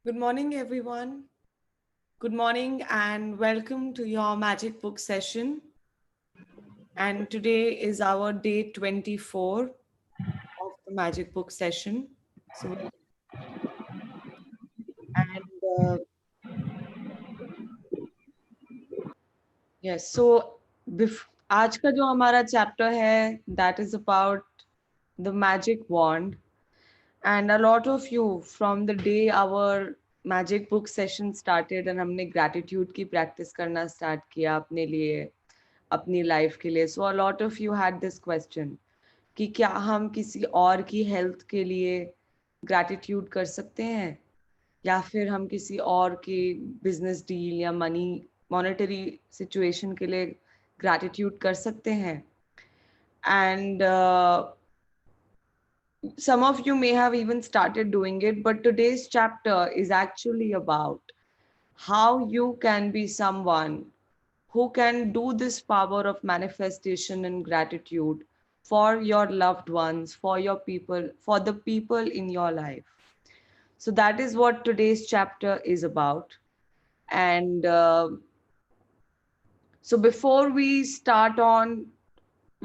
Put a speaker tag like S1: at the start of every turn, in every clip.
S1: Good morning, everyone. Good morning, and welcome to your magic book session. And today is our day 24 of the magic book session. So, and yes, so आज का जो हमारा chapter है, that is about the magic wand. And a lot of you, from the day our magic book session started, and हमने gratitude की practice करना start किया अपने लिए, अपनी लाइफ के लिए. So a lot of you had this question कि क्या हम किसी और की हेल्थ के लिए ग्रैटिट्यूड कर सकते हैं, या फिर हम किसी और की बिजनेस डील या मॉनेटरी सिचुएशन के लिए ग्रैटिट्यूड कर सकते हैं. And some of you may have even started doing it, but today's chapter is actually about how you can be someone who can do this power of manifestation and gratitude for your loved ones, for your people, for the people in your life. So that is what today's chapter is about. And so before we start on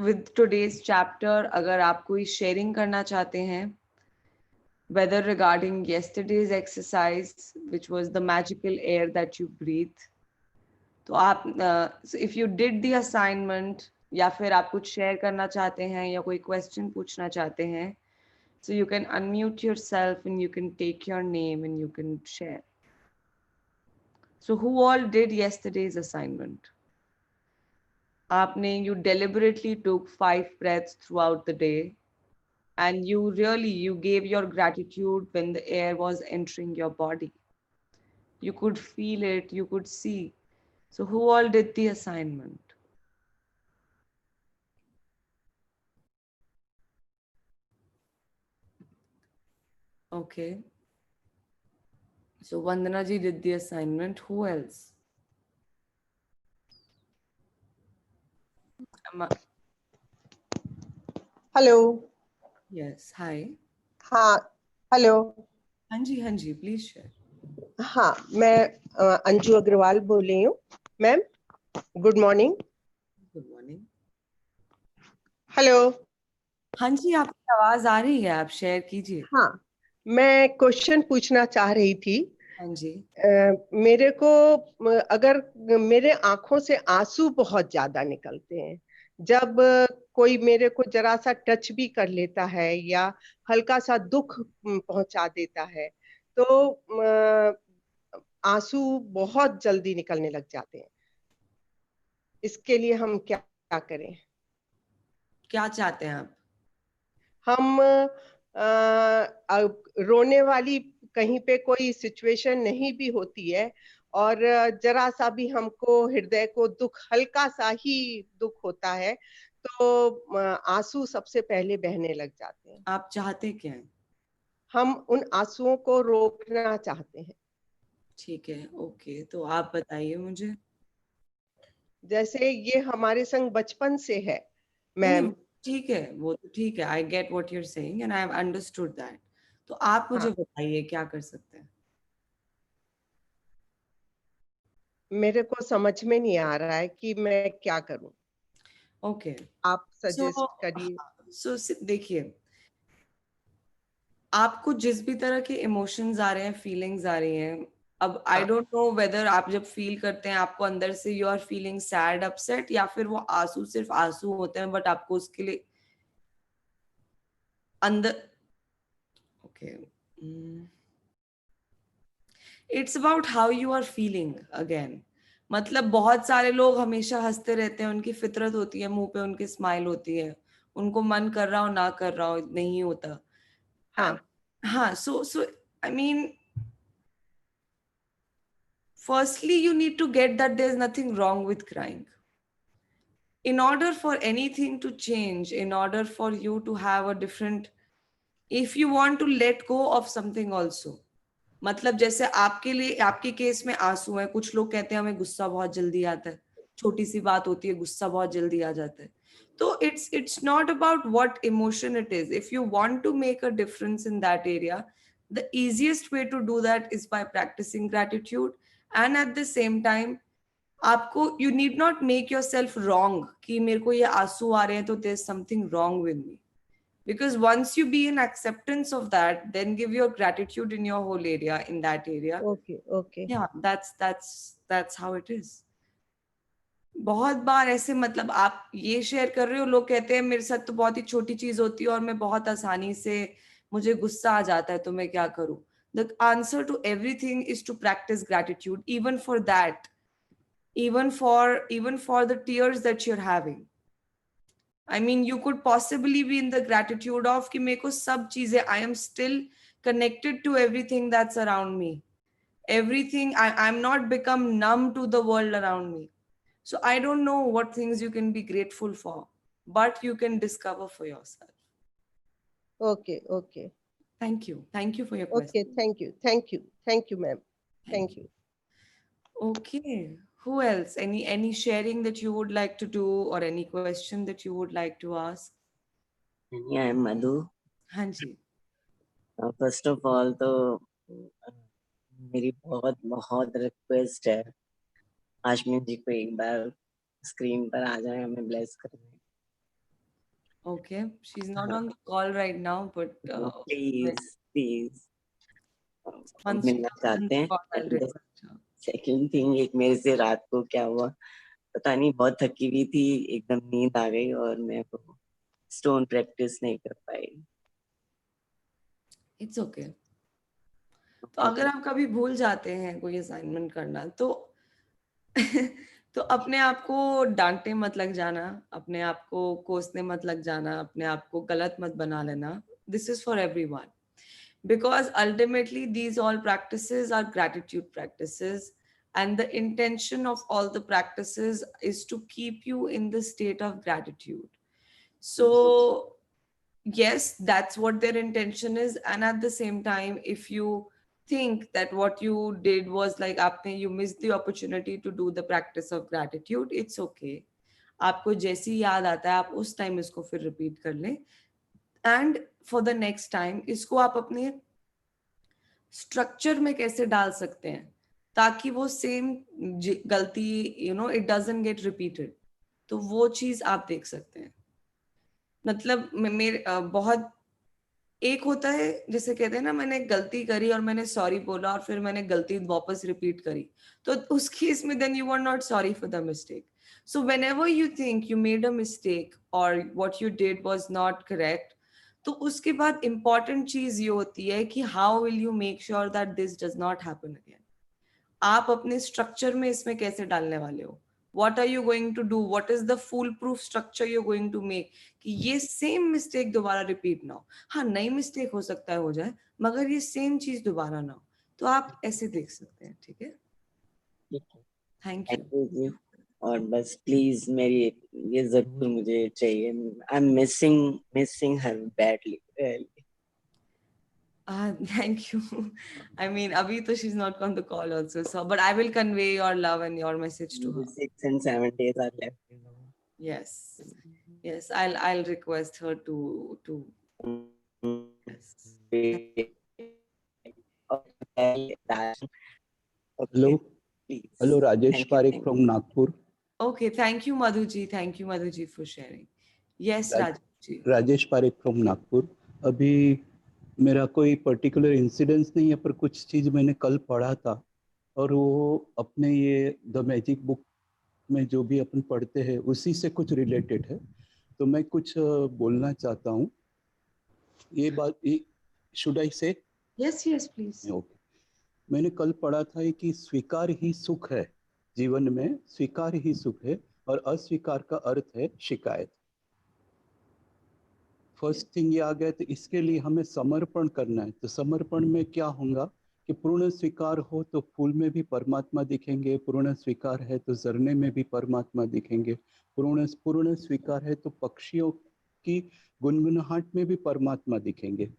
S1: with today's chapter, अगर आप कोई sharing करना चाहते हैं, whether regarding yesterday's exercise, which was the magical air that you breathe, तो आप if you did the assignment या फिर आप कुछ शेयर करना चाहते हैं या कोई क्वेश्चन पूछना चाहते हैं, so you can unmute yourself and you can take your name and you can share. So who all did yesterday's assignment? आपने you deliberately took 5 breaths throughout the day, and you gave your gratitude when the air was entering your body. You could feel it, you could see. So who all did the assignment? Okay. So Vandana ji did the assignment. Who else?
S2: Hello.
S1: Yes. Hi.
S2: हाँ. Hello.
S1: हाँ जी, please share.
S2: हाँ, मैं अंजू अग्रवाल बोल रही हूँ. Ma'am, good morning.
S1: Good morning.
S2: Hello.
S1: हाँ जी, आपकी आवाज आ रही है, आप शेयर कीजिए.
S2: हाँ, मैं क्वेश्चन पूछना चाह रही थी.
S1: हाँ जी.
S2: मेरे को अगर मेरे आंखों से आंसू बहुत ज्यादा निकलते हैं जब कोई मेरे को जरा सा टच भी कर लेता है या हल्का सा दुख पहुंचा देता है, तो आंसू बहुत जल्दी निकलने लग जाते हैं. इसके लिए हम क्या क्या करें?
S1: क्या चाहते हैं आप?
S2: हम रोने वाली कहीं पे कोई सिचुएशन नहीं भी होती है और जरा सा भी हमको हृदय को दुख, हल्का सा ही दुख होता है, तो आंसू सबसे पहले बहने लग जाते हैं.
S1: आप चाहते क्या हैं?
S2: हम उन आंसुओं को रोकना चाहते हैं.
S1: ठीक है, ओके, तो आप बताइए मुझे.
S2: जैसे ये हमारे संग बचपन से है
S1: नहीं,
S2: मैम.
S1: ठीक है, वो तो ठीक है. I get what you are saying and I have understood that. तो आप मुझे
S2: हाँ,
S1: बताइए क्या कर सकते हैं.
S2: मेरे को समझ में नहीं आ रहा है कि मैं क्या करूं.
S1: ओके.
S2: आप
S1: सो
S2: सजेस्ट करिए.
S1: सो देखिए, आपको जिस भी तरह के इमोशंस आ रहे हैं, फीलिंग्स आ रही हैं, अब आई
S2: हाँ.
S1: डोंट नो वेदर आप जब फील करते हैं आपको अंदर से you are feeling sad, upset, या फिर वो आंसू सिर्फ आंसू होते हैं बट आपको उसके लिए अंदर. Okay. It's about how you are feeling again. मतलब बहुत सारे लोग हमेशा हंसते रहते हैं, उनकी फितरत होती है, मुंह पे उनकी स्माइल होती है, उनको मन कर रहा हो ना कर रहा हो नहीं होता.
S2: हाँ.
S1: हाँ. So I mean, firstly you need to get that there's nothing wrong with crying. In order for anything to change, in order for you to have a different, if you want to let go of something also, मतलब जैसे आपके लिए, आपके case में आंसू है, कुछ लोग कहते हैं हमें गुस्सा बहुत जल्दी आता है, छोटी सी बात होती है गुस्सा बहुत जल्दी आ जाता है. तो it's not about what emotion it is. If you want to make a difference in that area, The easiest way to do that is by practicing gratitude. And at the same time, आपको you need not make yourself wrong कि मेरे को ये आंसू आ रहे हैं तो there's something wrong with me. Because once you be in acceptance of that, then give your gratitude in your whole area, in that area.
S2: Okay, okay.
S1: Yeah, that's how it is. बहुत बार ऐसे मतलब आप ये share कर रहे हो, लोग कहते हैं मेरे साथ तो बहुत ही छोटी चीज होती है और मैं बहुत आसानी से मुझे गुस्सा आ जाता है, तो मैं क्या करूं? The answer to everything is to practice gratitude, even for that, even for the tears that you're having. I mean, you could possibly be in the gratitude of कि मेरे को सब चीजें, I am still connected to everything that's around me. Everything, I'm not become numb to the world around me. So I don't know what things you can be grateful for, but you can discover for yourself.
S2: Okay, okay.
S1: Thank you. Thank you for your
S2: Okay,
S1: question.
S2: thank you. Thank you. Thank you, ma'am. Thank you.
S1: Okay. Who else? Any sharing that you would like to do, or any question that you would like to ask?
S3: Yeah, I'm Madhu.
S1: Hanji.
S3: First of all तो मेरी बहुत बहुत request है, आशमीन जी को एक बार screen पर आ जाए, हमें ब्लेस करने.
S1: Okay, she's not on the call right now, but
S3: please
S1: once she
S3: मिलना
S1: comes on
S3: चाहते
S1: the
S3: हैं.
S1: call, I'll request her.
S3: Second thing, एक मेरे से रात को क्या हुआ पता नहीं, बहुत थकी हुई थी, एकदम नींद आ गई और मैं स्टोन प्रैक्टिस नहीं कर पाई.
S1: It's okay. तो अगर आप कभी भूल जाते हैं कोई असाइनमेंट करना, तो तो अपने आप को डांटने मत लग जाना, अपने आप को कोसने मत लग जाना, अपने आप को गलत मत बना लेना. This is for everyone, because ultimately these all practices are gratitude practices, and the intention of all the practices is to keep you in the state of gratitude. So yes, that's what their intention is. And at the same time, if you think that what you did was like आपने you missed the opportunity to do the practice of gratitude, it's okay. आपको जैसी याद आता है आप उस time इसको फिर रिपीट कर लें, and for the next time इसको आप अपने स्ट्रक्चर में कैसे डाल सकते हैं ताकि वो सेम गलती इट डजंट गेट रिपीटेड, तो वो चीज आप देख सकते हैं. मतलब मेरे बहुत एक होता है जैसे कहते हैं ना, मैंने एक गलती करी और मैंने सॉरी बोला और फिर मैंने गलती वापस रिपीट करी, तो उस केस में then you are not sorry for the mistake. So whenever you think you made a mistake और what you did was not correct, तो उसके बाद इंपॉर्टेंट चीज ये होती है कि how will you make sure that this does not happen again. आप अपने स्ट्रक्चर में इसमें कैसे डालने वाले हो? What are you going to do? What is the foolproof structure you're going to make कि ये सेम मिस्टेक दोबारा रिपीट ना हो? हाँ, नई मिस्टेक हो सकता है हो जाए, मगर ये सेम चीज दोबारा ना हो. तो आप ऐसे देख सकते हैं. ठीक है, थैंक यू.
S3: और बस प्लीज मेरी ये जरूर मुझे चाहिए. I am missing her badly.
S1: Thank you. I mean, Abhi to she's not on the call also, so but I will convey your love and your message to her.
S3: 6 and 7 days are left.
S1: Yes, yes, I'll request her to. Yes.
S4: Hello, hello, Rajesh Parekh from Nagpur.
S1: Okay, thank you, Madhuji. Thank you, Madhuji, for sharing. Yes, Rajesh.
S4: Rajesh Parekh from Nagpur. अभी मेरा कोई particular incidence नहीं है, पर कुछ चीज़ मैंने कल पढ़ा था और वो अपने ये द मैजिक बुक में जो भी अपन पढ़ते हैं उसी से कुछ रिलेटेड है, तो मैं कुछ बोलना चाहता हूँ. ये बात शुड आई से?
S1: Yes yes please.
S4: ओके. मैंने कल पढ़ा था कि स्वीकार ही सुख है, जीवन में स्वीकार ही सुख है और अस्वीकार का अर्थ है शिकायत. फर्स्ट थिंग ये आ गया, तो इसके लिए हमें समर्पण करना है. तो समर्पण में क्या होगा कि पूर्ण स्वीकार हो तो फूल में भी परमात्मा दिखेंगे, पूर्ण स्वीकार है तो झरने में भी परमात्मा दिखेंगे, पूर्ण स्वीकार है तो पक्षियों की गुनगुनाहट में भी परमात्मा दिखेंगे.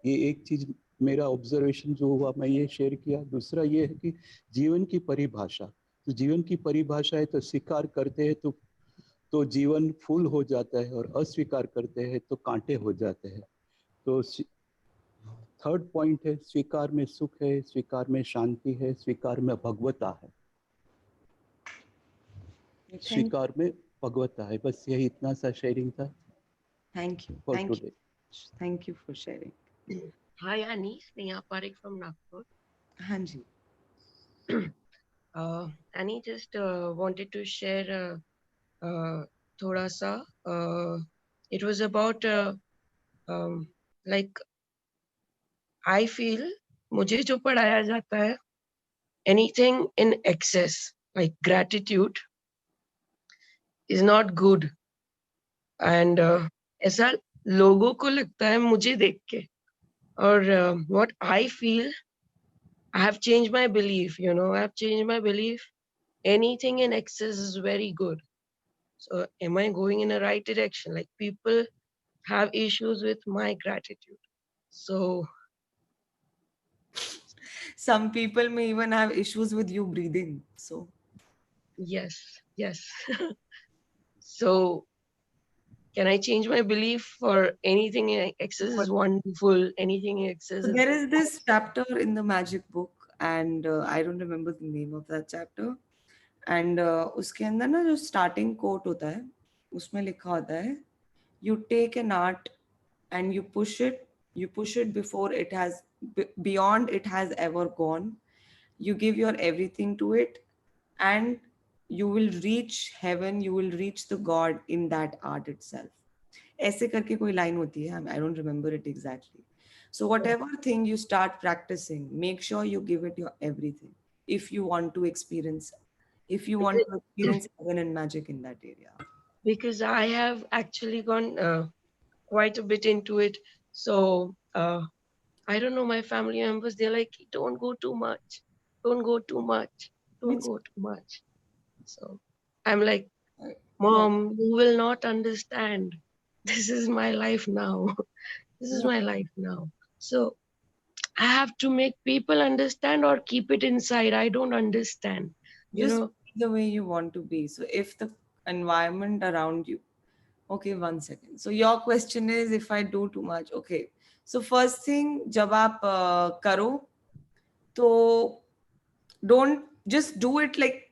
S4: ये एक चीज मेरा ऑब्जर्वेशन जो हुआ मैं ये शेयर किया. दूसरा ये है कि जीवन की परिभाषा, तो जीवन की परिभाषा है तो स्वीकार करते हैं तो जीवन फूल हो जाता है और अस्वीकार करते हैं तो कांटे हो जाते हैं. तो थर्ड पॉइंट है, स्वीकार में सुख है, स्वीकार में शांति है, स्वीकार में भगवता है, स्वीकार में भगवता है। बस यही इतना सा शेयरिंग था।
S1: Thank you.
S4: for
S1: Thank you.
S4: today.
S1: Thank you for sharing.
S5: Hi Annie, Sneha Parekh from Nagpur.
S1: हाँ जी.
S5: Annie, just wanted to share thoda sa. It was about like I feel मुझे जो पढ़ाया जाता है, anything in excess like gratitude is not good, and ऐसा लोगों को लगता है मुझे देख के, और what I feel, I have changed my belief. I have changed my belief. Anything in excess is very good. So am I going in a right direction? Like, people have issues with my gratitude. So
S1: Some people may even have issues with you breathing. So
S5: yes. So can I change my belief for anything in excess is wonderful? Anything in excess
S1: So
S5: is
S1: there is this chapter in the magic book, and I don't remember the name of that chapter. And उसके अंदर ना जो starting quote होता है, उसमें लिखा होता है, you take an art and you push it before it has beyond it has ever gone. You give your everything to it, and you will reach heaven. You will reach the God in that art itself. ऐसे करके कोई line होती है. I don't remember it exactly. So whatever thing you start practicing, make sure you give it your everything. If you want to experience heaven and magic in that area.
S5: because I have actually gone quite a bit into it. So I don't know, my family members, they're like, don't go too much. Don't go too much. Don't go too much. So I'm like, Mom, you will not understand. This is my life now. This is my life now. So I have to make people understand or keep it inside. I don't understand.
S1: Just be the way you want to be. So if the environment around you, okay, 1 second. So your question is, if I do too much, okay. So first thing, जब आप करो, तो don't just do it like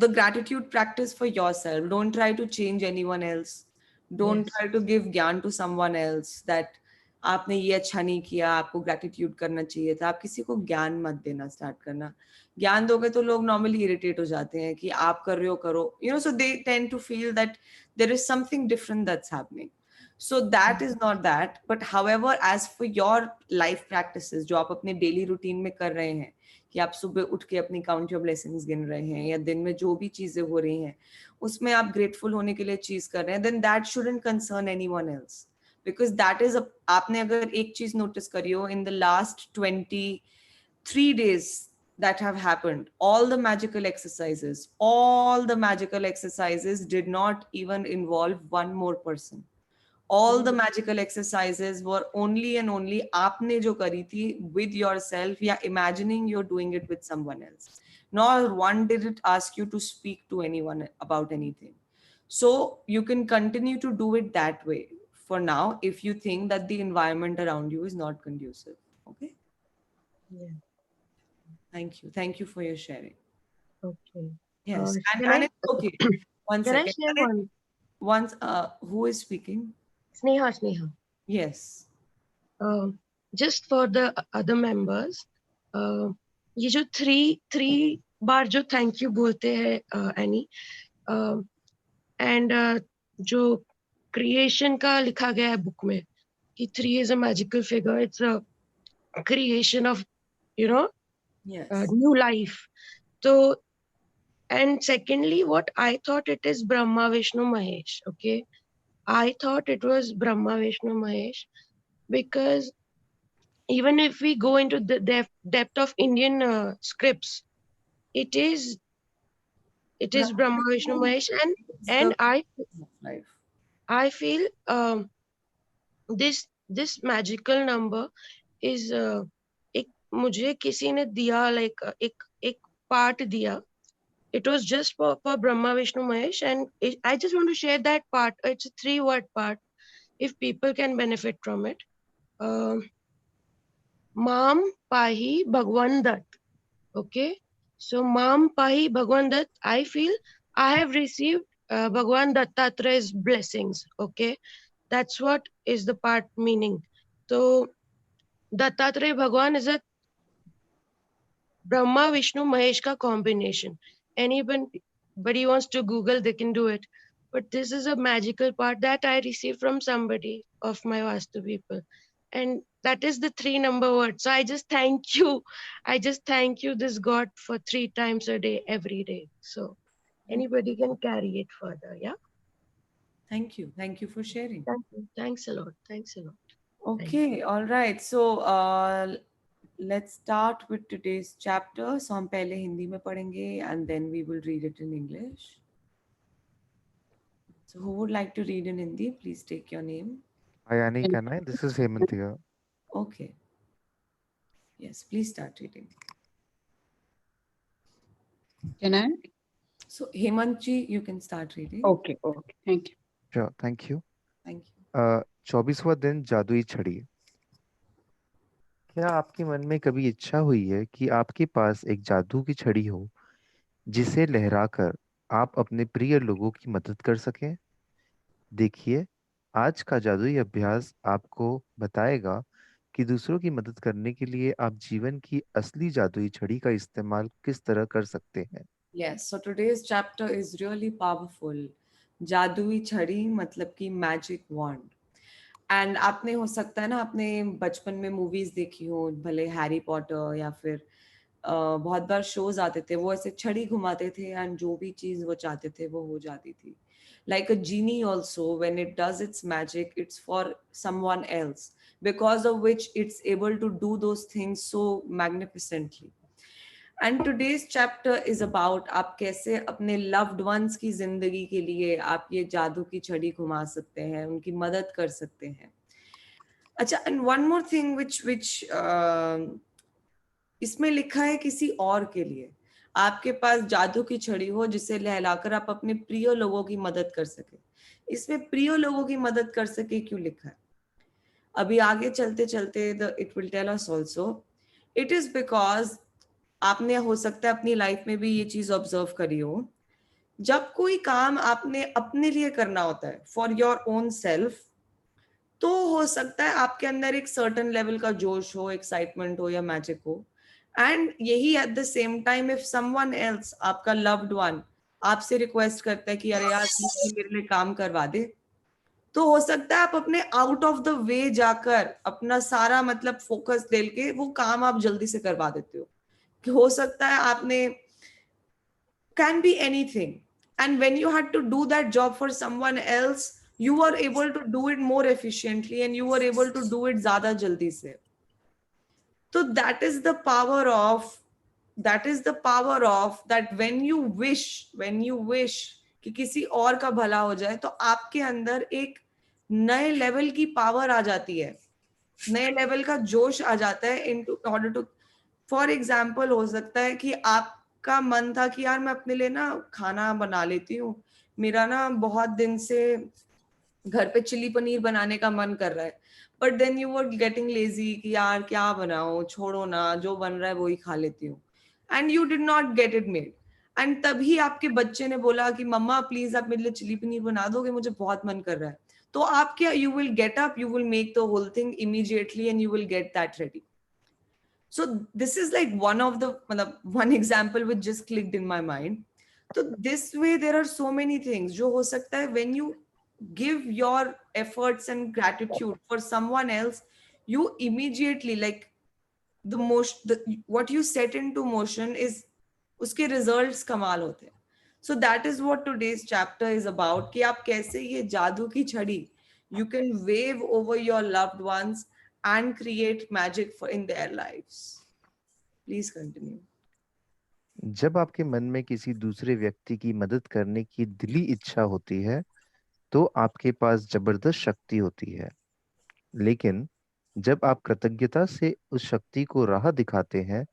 S1: the gratitude practice for yourself. Don't try to change anyone else. Don't try to give ज्ञान to someone else that आपने ये अच्छा नहीं किया, आपको gratitude करना चाहिए था. आप किसी को ज्ञान मत देना start करना. ज्ञान दोगे तो लोग normally irritate हो जाते हैं कि आप कर रहे हो करो. So they tend to feel that there is something different that's happening. So that is not that. But however, as for your life practices, जो आप अपने daily routine में कर रहे हैं, कि आप सुबह उठ के अपनी काउंट योर ब्लेसिंग्स गिन रहे हैं, या दिन में जो भी चीजें हो रही हैं उसमें आप ग्रेटफुल होने के लिए चीज कर रहे हैं, then that shouldn't concern anyone else, because that is, आपने अगर एक चीज नोटिस करी हो, in the last 23 days that have happened, all the magical exercises did not even involve one more person. All the magical exercises were only and only आपने जो करी थी with yourself, या imagining you're doing it with someone else. Nor one did it ask you to speak to anyone about anything. So you can continue to do it that way for now if you think that the environment around you is not conducive. Okay?
S5: Yeah.
S1: Thank you for your sharing.
S5: Okay.
S1: Yes.
S5: Can
S1: it's okay. One
S5: can
S1: second.
S5: I share one?
S1: Once, who is speaking?
S5: Sneha.
S1: Yes.
S5: Just for the other members, ये जो three बार जो thank you बोलते हैं Annie, and जो creation का लिखा गया है book में कि 3 is a magical figure. It's a creation of new life. So, and secondly, what I thought it is Brahma, Vishnu, Mahesh. Okay, I thought it was Brahma, Vishnu, Mahesh, because even if we go into the depth of Indian scripts, it is Brahma, Vishnu, Mahesh, and I feel this magical number is एक मुझे किसी ने दिया, like एक part दिया. It was just for Brahma, Vishnu, Mahesh, and I just want to share that part. It's a 3-word part. If people can benefit from it. Mam Pahi Bhagwan Dat. Okay. So Mam Pahi Bhagwan Dat, I feel I have received Bhagwan Dattatreya's blessings. Okay. That's what is the part meaning. So Dattatreya Bhagwan is a Brahma, Vishnu, Mahesh ka combination. Anybody wants to Google, they can do it. But this is a magical part that I received from somebody of my Vastu people. And that is the 3 number word. So I just thank you. I just thank you, this God, for 3 times a day, every day. So anybody can carry it further. Yeah.
S1: Thank you. Thank you for sharing.
S5: Thank you. Thanks a lot. Thanks a lot. Thank
S1: Okay, all right. So let's start with today's chapter. So हम पहले हिंदी में पढ़ेंगे and then we will read it in English. So who would like to read in Hindi? Please take your name.
S6: Hi Annie, can I? This is Hemant here.
S1: Okay. Yes, please start reading.
S7: Can I?
S1: So Hemant ji, you can start reading.
S7: Okay, thank you.
S6: Sure, thank you.
S1: Thank you.
S6: 24वां दिन जादुई छड़ी। क्या आपके मन में कभी इच्छा हुई है कि आपके पास एक जादू की छड़ी हो जिसे लहराकर आप अपने प्रिय लोगों की मदद कर सकें? देखिए, आज का जादुई अभ्यास आपको बताएगा कि दूसरों की मदद करने के लिए आप जीवन की असली जादुई छड़ी का इस्तेमाल किस तरह कर सकते हैं।
S1: Yes, so today's chapter is really powerful. जादुई छड़ी मतलब कि मैजिक वॉन्ड। एंड आपने हो सकता है ना आपने बचपन में मूवीज देखी हो, भले हैरी पॉटर या फिर बहुत बार शोज आते थे, वो ऐसे छड़ी घुमाते थे एंड जो भी चीज वो चाहते थे वो हो जाती थी। Like a genie also, when it does its magic, it's for someone else, because of which it's able to do those things so magnificently. And today's chapter is about आप कैसे अपने लव्ड वंस की जिंदगी के लिए आप ये जादू की छड़ी घुमा सकते हैं, उनकी मदद कर सकते हैं। अच्छा, and one more thing which इसमें लिखा है किसी और के लिए। आपके पास जादू की छड़ी हो जिसे लहलाकर आप अपने प्रिय लोगों की मदद कर सके। इसमें प्रिय लोगों की मदद कर सके क्यों लिखा है? अभी आगे चलते चलते it will tell us also. It is because आपने हो सकता है अपनी लाइफ में भी ये चीज ऑब्जर्व करी हो, जब कोई काम आपने अपने लिए करना होता है फॉर योर ओन सेल्फ, तो हो सकता है आपके अंदर एक सर्टन लेवल का जोश हो, एक्साइटमेंट हो या मैजिक हो। एंड यही at the same time if someone else, आपका लव्ड वन, आपसे रिक्वेस्ट करता है कि अरे यार प्लीज मेरे लिए काम करवा दे, तो हो सकता है आप अपने आउट ऑफ द वे जाकर अपना सारा मतलब फोकस दे के वो काम आप जल्दी से करवा देते हो। कि हो सकता है आपने, can be anything, and when you had to do that job for someone else, you were able to do it more efficiently and you were able to do it ज़्यादा जल्दी से। तो that is the power of, that when you wish कि किसी और का भला हो जाए, तो आपके अंदर एक नए लेवल की पावर आ जाती है, नए लेवल का जोश आ जाता है in order to. For example हो सकता है कि आपका मन था कि यार मैं अपने लिए ना खाना बना लेती हूँ, मेरा ना बहुत दिन से घर पे चिली पनीर बनाने का मन कर रहा है, but then you were getting lazy कि यार क्या बनाओ, छोड़ो ना, जो बन रहा है वो ही खा लेती हूँ, and you did not get it made. And तभी आपके बच्चे ने बोला कि मम्मा प्लीज आप मेरे लिए चिली पनीर बना दोगे, मुझे बहुत मन कर रहा है। तो आप क्या, you will get up, you will make the whole thing immediately and you will get that ready. So this is like one example which just clicked in my mind. So this way there are so many things जो हो सकता है when you give your efforts and gratitude for someone else, you immediately like what you set into motion is उसके results कमाल होते हैं। So that is what today's chapter is about, कि आप कैसे ये जादू की छड़ी you can wave over your loved ones and create magic in their lives. Please continue.
S6: जब आपके मन में किसी दूसरे व्यक्ति की मदद करने की दिली इच्छा होती है तो आपके पास जबरदस्त शक्ति होती है, लेकिन जब आप कृतज्ञता से उस शक्ति को राह दिखाते हैं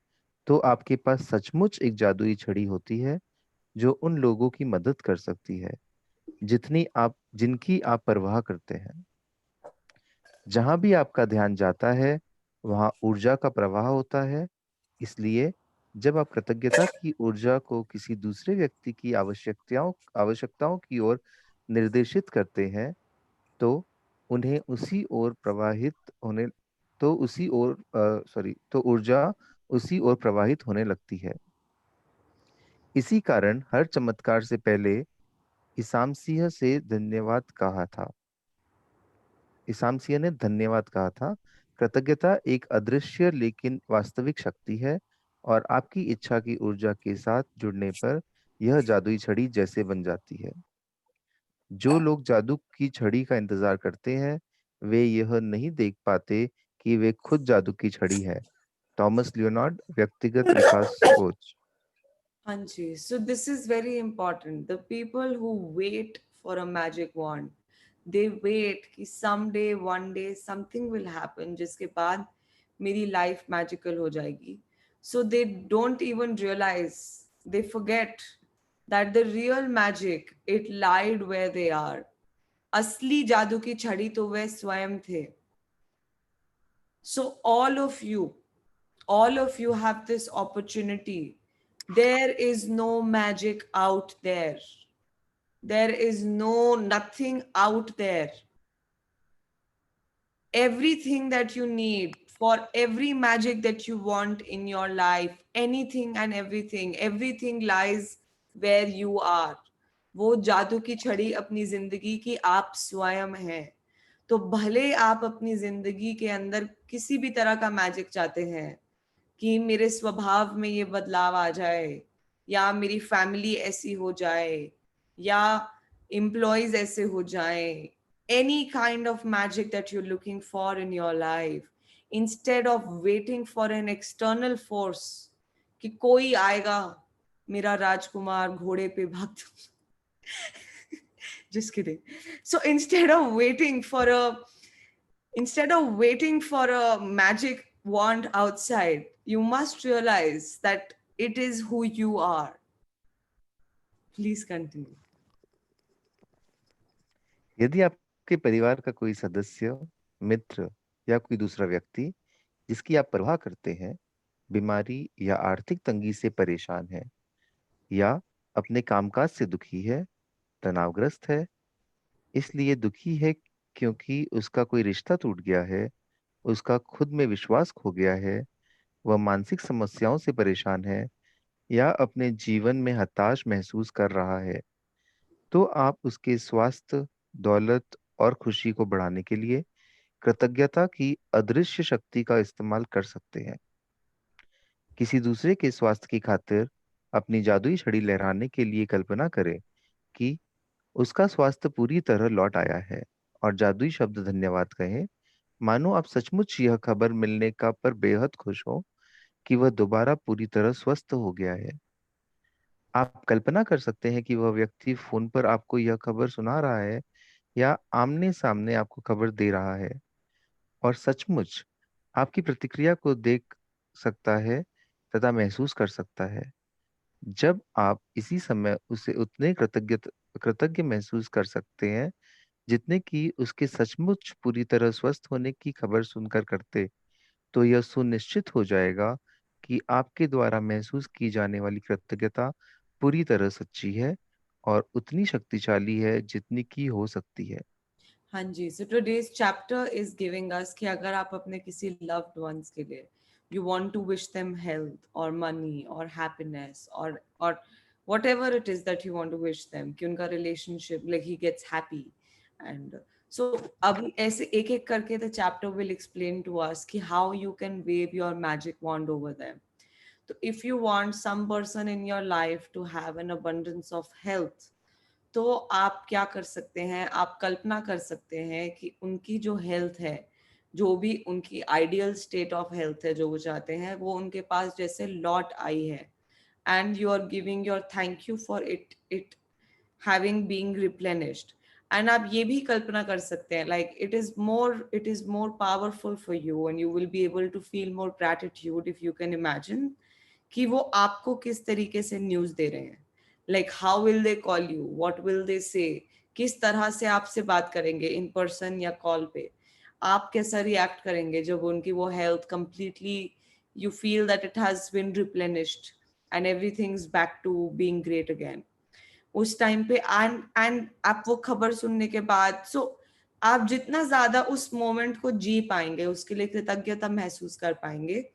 S6: तो आपके पास सचमुच एक जादुई छड़ी होती है जो उन लोगों की मदद कर सकती है जिनकी आप परवाह करते हैं। जहां भी आपका ध्यान जाता है वहाँ ऊर्जा का प्रवाह होता है। इसलिए जब आप कृतज्ञता की ऊर्जा को किसी दूसरे व्यक्ति की आवश्यकताओं की ओर निर्देशित करते हैं, तो उन्हें उसी ओर प्रवाहित होने तो उसी ओर सॉरी तो ऊर्जा उसी ओर प्रवाहित होने लगती है। इसी कारण हर चमत्कार से पहले ईसामसीह से धन्यवाद कहा था ईसामसीह ने धन्यवाद कहा था। कृतज्ञता एक अदृश्य लेकिन वास्तविक शक्ति है, और आपकी इच्छा की ऊर्जा के साथ जुड़ने पर यह जादुई छड़ी जैसे बन जाती है। जो लोग जादू की छड़ी का इंतजार करते हैं, वे यह नहीं देख पाते कि वे खुद जादू की छड़ी है। थॉमस लियोनार्ड, व्यक्तिगत विकास coach.
S1: Hanji. So this is very important. The people who wait for a magic wand, they wait कि someday, one day, something will happen जिसके बाद मेरी life magical हो जाएगी. So they don't even realize, they forget that the real magic, it lied where they are. असली जादू की छड़ी तो वह स्वयं थे. So all of you have this opportunity. There is no magic out there. There is nothing out there. Everything that you need for every magic that you want in your life, anything and everything lies where you are. वो जादू की छड़ी अपनी जिंदगी की आप स्वयं हैं. तो भले आप अपनी जिंदगी के अंदर किसी भी तरह का मैजिक चाहते हैं कि मेरे स्वभाव में ये बदलाव आ जाए, या मेरी फैमिली ऐसी हो जाए, या एम्प्लॉयज ऐसे हो जाए, any kind of magic that you looking for in your life, instead of waiting for an external force कि कोई आएगा मेरा राजकुमार घोड़े पे भक्त. Just kidding. So instead of waiting for a magic wand outside, you must realize that it is who you are. Please continue.
S6: यदि आपके परिवार का कोई सदस्य, मित्र या कोई दूसरा व्यक्ति जिसकी आप परवाह करते हैं, बीमारी या आर्थिक तंगी से परेशान है, या अपने कामकाज से दुखी है, तनावग्रस्त है, इसलिए दुखी है क्योंकि उसका कोई रिश्ता टूट गया है, उसका खुद में विश्वास खो गया है, वह मानसिक समस्याओं से परेशान है, या अपने जीवन में हताश महसूस कर रहा है, तो आप उसके स्वास्थ्य, दौलत और खुशी को बढ़ाने के लिए कृतज्ञता की अदृश्य शक्ति का इस्तेमाल कर सकते हैं। किसी दूसरे के स्वास्थ्य की खातिर अपनी जादुई छड़ी लहराने के लिए कल्पना करें कि उसका स्वास्थ्य पूरी तरह लौट आया है, और जादुई शब्द धन्यवाद कहें, मानो आप सचमुच यह खबर मिलने का पर बेहद खुश हो कि वह दोबारा पूरी तरह स्वस्थ हो गया है। आप कल्पना कर सकते हैं कि वह व्यक्ति फोन पर आपको यह खबर सुना रहा है या आमने सामने आपको खबर दे रहा है, और सचमुच आपकी प्रतिक्रिया को देख सकता है तथा महसूस कर सकता है। जब आप इसी समय उसे उतने कृतज्ञ महसूस कर सकते हैं जितने कि उसके सचमुच पूरी तरह स्वस्थ होने की खबर सुनकर करते, तो यह सुनिश्चित हो जाएगा कि आपके द्वारा महसूस की जाने वाली कृतज्ञता पूरी तरह सच्ची है और उतनी शक्तिशाली है जितनी की हो सकती है।
S1: हाँ जी. So today's chapter is giving us कि अगर आप अपने किसी loved ones के लिए you want to wish them health or money or happiness or whatever it is that you want to wish them कि उनका relationship like he gets happy, and so अभी ऐसे एक एक करके the chapter will explain to us कि how you can wave your magic wand over them. So if you want some person in your life to have an abundance of health, तो आप क्या कर सकते हैं, आप कल्पना कर सकते हैं कि उनकी जो हेल्थ है, जो भी उनकी आइडियल स्टेट ऑफ हेल्थ है जो वो चाहते हैं, वो उनके पास जैसे लौट आई है, and you are giving your thank you for it having being replenished. एंड आप ये भी कल्पना कर सकते हैं like it is more powerful for you and you will be able to feel more gratitude if you can imagine कि वो आपको किस तरीके से न्यूज दे रहे हैं. Like how will they call you, what will they से, किस तरह से आपसे बात करेंगे इन पर्सन या कॉल पे. आप कैसा रिएक्ट करेंगे जब उनकी वो health completely, you feel that it has been replenished and everything's back to being great again. उस टाइम पे एंड आप वो खबर सुनने के बाद, सो आप जितना ज्यादा उस मोमेंट को जी पाएंगे, उसके लिए कृतज्ञता महसूस कर पाएंगे,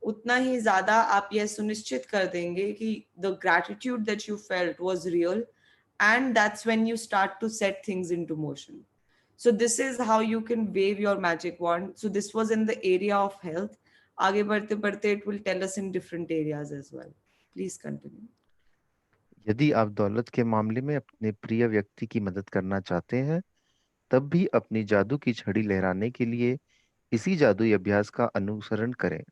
S1: उतना ही ज्यादा आप यह सुनिश्चित कर देंगे कि the gratitude that you felt was real, and that's when you start to set things into motion. So this is how you can wave your magic wand. So this was in the area of health. आगे बढ़ते बढ़ते it will tell us in different areas as well. Please continue.
S6: यदि आप दौलत के मामले में अपने प्रिय व्यक्ति की मदद करना चाहते हैं, तब भी अपनी जादू की छड़ी लहराने के लिए इसी जादुई अभ्यास का अनुसरण करें।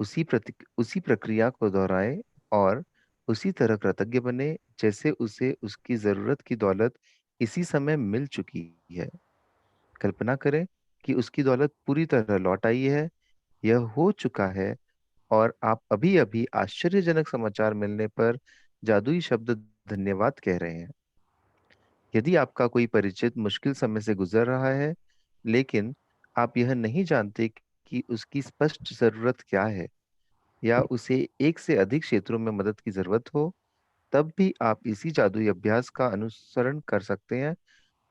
S6: उसी प्रक्रिया को दोहराएं और उसी तरह कृतज्ञ बने जैसे उसे उसकी जरूरत की दौलत इसी समय मिल चुकी है। कल्पना करें कि उसकी दौलत पूरी तरह लौट आई है, यह हो चुका है, और आप अभी अभी आश्चर्यजनक समाचार मिलने पर जादुई शब्द धन्यवाद कह रहे हैं। यदि आपका कोई परिचित मुश्किल समय से गुजर रहा है, लेकिन आप यह नहीं जानते कि उसकी स्पष्ट जरूरत क्या है, या उसे एक से अधिक क्षेत्रों में मदद की जरूरत हो, तब भी आप इसी जादुई अभ्यास का अनुसरण कर सकते हैं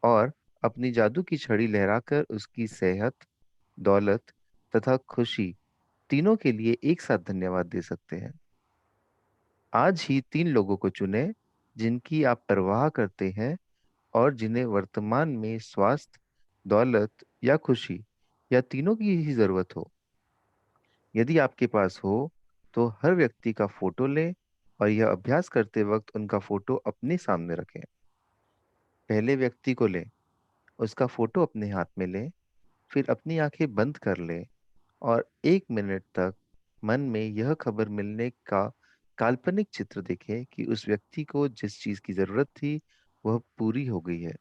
S6: और अपनी जादू की छड़ी लहराकर उसकी सेहत, दौलत तथा खुशी तीनों के लिए एक साथ धन्यवाद दे सकते हैं। आज ही 3 लोगों को चुनें जिनकी आप परवाह करते हैं और जिन्हें वर्तमान में स्वास्थ्य, दौलत या खुशी या तीनों की ही जरूरत हो। यदि आपके पास हो तो हर व्यक्ति का फोटो लें और यह अभ्यास करते वक्त उनका फोटो अपने सामने रखें। पहले व्यक्ति को लें, उसका फोटो अपने हाथ में लें, फिर अपनी आंखें बंद कर लें और 1 मिनट तक मन में यह खबर मिलने का काल्पनिक चित्र देखें कि उस व्यक्ति को जिस चीज की जरूरत थी वह पूरी हो गई है।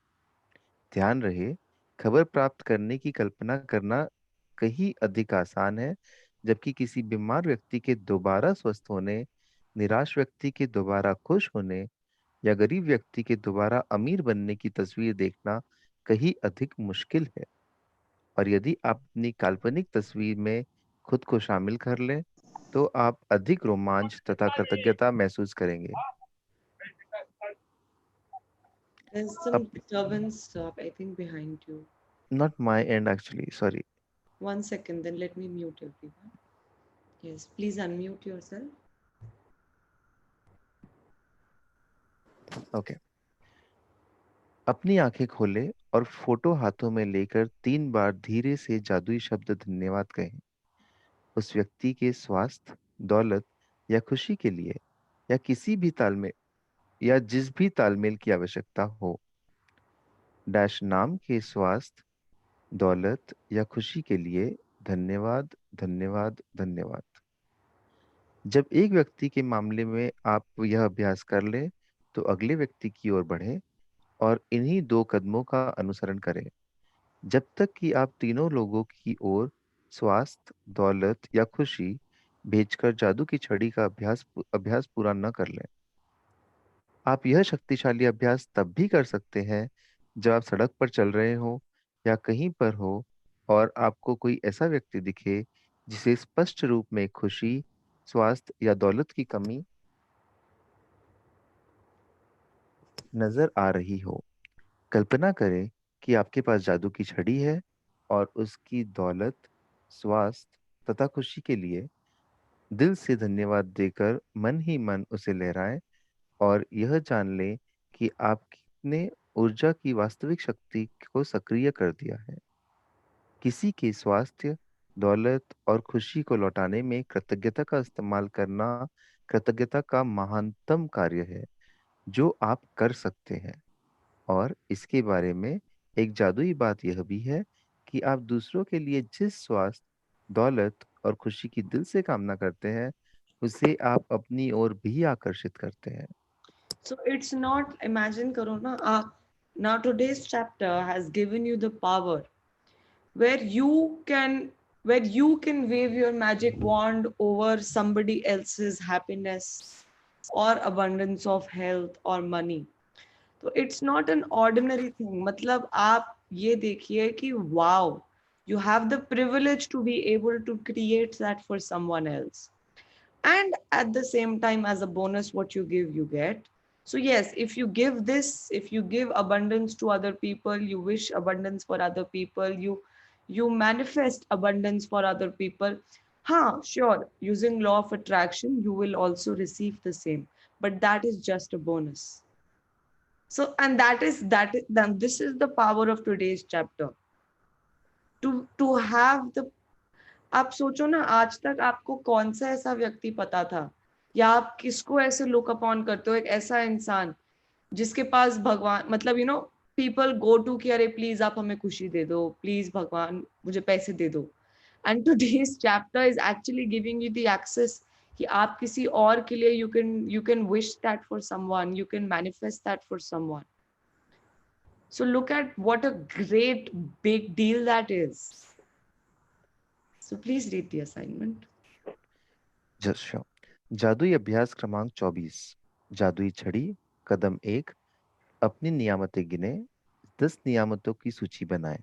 S6: ध्यान रहे, खबर प्राप्त करने की कल्पना करना कहीं अधिक आसान है, जबकि किसी बीमार व्यक्ति के दोबारा स्वस्थ होने, निराश व्यक्ति के दोबारा खुश होने या गरीब व्यक्ति के दोबारा अमीर बनने की तस्वीर देखना कहीं अधिक मुश्किल है। और यदि आप अपनी काल्पनिक तस्वीर में खुद को शामिल कर लें, तो आप अधिक रोमांच तथा कृतज्ञता महसूस करेंगे।
S1: There's some
S6: अब
S1: disturbance, I think, behind you.
S6: Not my and actually, sorry.
S1: 1 second, then let me mute everyone. Yes, please unmute yourself.
S6: Okay, अपनी आंखें खोलें और फोटो हाथों में लेकर 3 बार धीरे से जादुई शब्द धन्यवाद कहें। उस व्यक्ति के स्वास्थ्य, दौलत या खुशी के लिए, या किसी भी तालमेल या जिस भी तालमेल की आवश्यकता हो। डैश नाम के स्वास्थ्य, दौलत या खुशी के लिए धन्यवाद, धन्यवाद, धन्यवाद। जब एक व्यक्ति के मामले में आप यह अभ्यास कर लें, तो अगले व्यक्ति की ओर बढ़ें और इन्हीं 2 कदमों का अनुसरण करें जब तक कि आप तीनों लोगों की ओर स्वास्थ्य, दौलत या खुशी भेजकर जादू की छड़ी का अभ्यास पूरा न कर लें। आप यह शक्तिशाली अभ्यास तब भी कर सकते हैं जब आप सड़क पर चल रहे हो या कहीं पर हो और आपको कोई ऐसा व्यक्ति दिखे जिसे स्पष्ट रूप में खुशी, स्वास्थ्य या दौलत की कमी नजर आ रही हो। कल्पना करें कि आपके पास जादू की छड़ी है और उसकी दौलत, स्वास्थ्य तथा खुशी के लिए दिल से धन्यवाद देकर मन ही मन उसे लहराएं और यह जान लें कि आपने ऊर्जा की वास्तविक शक्ति को सक्रिय कर दिया है। किसी के स्वास्थ्य, दौलत और खुशी को लौटाने में कृतज्ञता का इस्तेमाल करना कृतज्ञता का महानतम कार्य है जो आप कर सकते हैं। और इसके बारे में एक जादुई बात यह भी है कि आप दूसरों के लिए जिस स्वास्थ्य, दौलत और खुशी की दिल से कामना करते हैं, उसे आप अपनी ओर भी आकर्षित करते हैं।
S1: So it's not, imagine karo na, now today's chapter has given you the power where you can wave your magic wand over somebody else's happiness or abundance of health or money. तो it's not an ordinary thing, मतलब आप ये देखिए कि wow, You have the privilege to be able to create that for someone else. And at the same time, as a bonus, what you give, you get. So yes, if you give this, if you give abundance to other people, you wish abundance for other people, you manifest abundance for other people. Sure, using law of attraction, you will also receive the same, but that is just a bonus. So, and then this is the power of today's chapter. To have the, आप सोचो ना, आज तक आपको कौन सा ऐसा व्यक्ति पता था, या आप किसको ऐसे लुक अपॉन करते हो, एक ऐसा इंसान जिसके पास भगवान, मतलब पीपल गो टू कि अरे प्लीज आप हमें खुशी दे दो, प्लीज भगवान मुझे पैसे दे दो. And today's chapter is actually giving you the access कि आप किसी और के लिए you can wish that for someone, you can manifest that for someone. So look at what a great big deal that is. So please read the assignment.
S6: Just sure. जादुई अभ्यास क्रमांक 24. जादुई छड़ी. कदम 1. अपनी नियामतें गिने. 10 नियामतों की सूची बनाएं.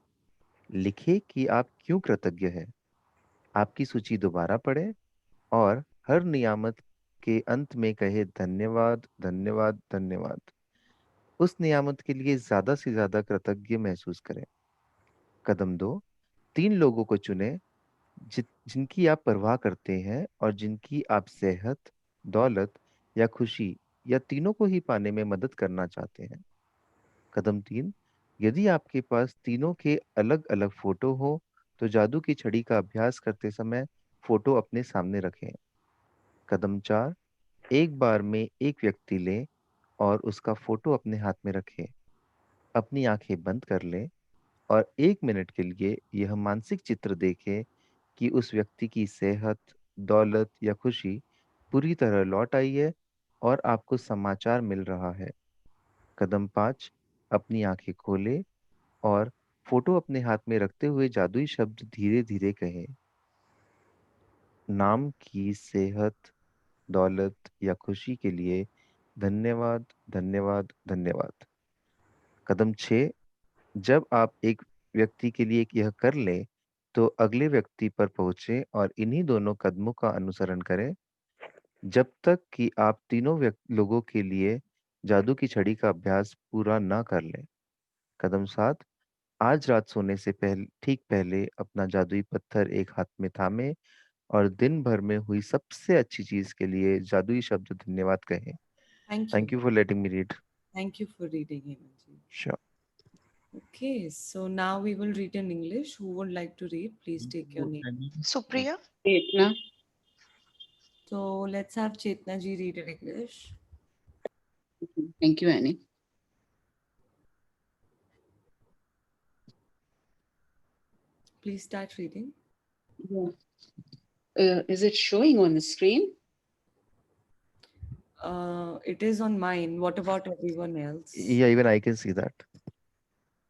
S6: लिखे कि आप क्यों कृतज्ञ हैं. आपकी सूची दोबारा पढ़ें और हर नियामत के अंत में कहे धन्यवाद धन्यवाद धन्यवाद. उस नियामत के लिए ज्यादा से ज्यादा कृतज्ञ महसूस करें. कदम 2. 3 लोगों को चुनें जिनकी आप परवाह करते हैं और जिनकी आप सेहत, दौलत या खुशी या तीनों को ही पाने में मदद करना चाहते हैं. कदम 3. यदि आपके पास तीनों के अलग अलग फोटो हो तो जादू की छड़ी का अभ्यास करते समय फोटो अपने सामने रखें. कदम 4. एक बार में एक व्यक्ति लें और उसका फोटो अपने हाथ में रखें. अपनी आंखें बंद कर लें और 1 मिनट के लिए यह मानसिक चित्र देखें कि उस व्यक्ति की सेहत, दौलत या खुशी पूरी तरह लौट आई है और आपको समाचार मिल रहा है. कदम 5. अपनी आंखें खोलें और फोटो अपने हाथ में रखते हुए जादुई शब्द धीरे धीरे कहें. नाम की सेहत, दौलत या खुशी के लिए धन्यवाद धन्यवाद धन्यवाद. कदम 6. जब आप एक व्यक्ति के लिए यह कर लें तो अगले व्यक्ति पर पहुंचे और इन्हीं दोनों कदमों का अनुसरण करें जब तक कि आप तीनों लोगों के लिए जादू की छड़ी का अभ्यास पूरा ना कर लें. कदम 7. आज रात सोने से ठीक पहले अपना जादुई पत्थर एक हाथ में थामे और दिन भर में हुई सबसे अच्छी चीज के लिए जादुई शब्द धन्यवाद कहें.
S1: Thank
S6: you for letting me read.
S1: Thank you for reading, Hemanji.
S6: Sure.
S1: Okay, so now we will read in English. Who would like to read? Please take your name.
S8: Supriya.
S7: Chetna.
S1: So let's have Chetna ji read in English.
S7: Thank you, Annie.
S1: Please start reading.
S7: Yeah. Is it showing on the screen?
S1: It is on mine. What about everyone else?
S6: Yeah, even I can see that.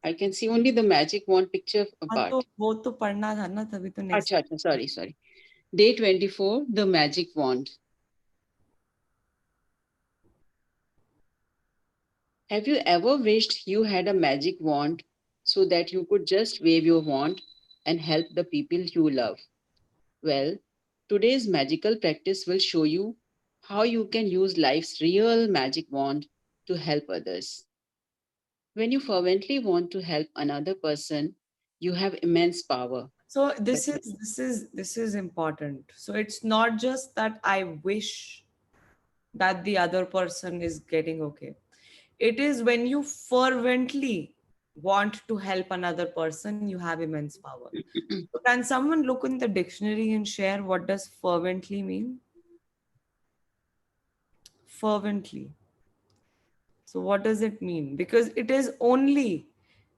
S7: I can see only the magic wand picture apart.
S1: तो वो तो पढ़ना था ना, तभी तो next.
S7: अच्छा, sorry. Day 24, the magic wand. Have you ever wished you had a magic wand so that you could just wave your wand and help the people you love? Well, today's magical practice will show you how you can use life's real magic wand to help others. When you fervently want to help another person, you have immense power.
S1: So this is important. So it's not just that I wish that the other person is getting okay. It is when you fervently want to help another person, you have immense power. So can someone look in the dictionary and share what does fervently mean? Fervently. So what does it mean? Because it is only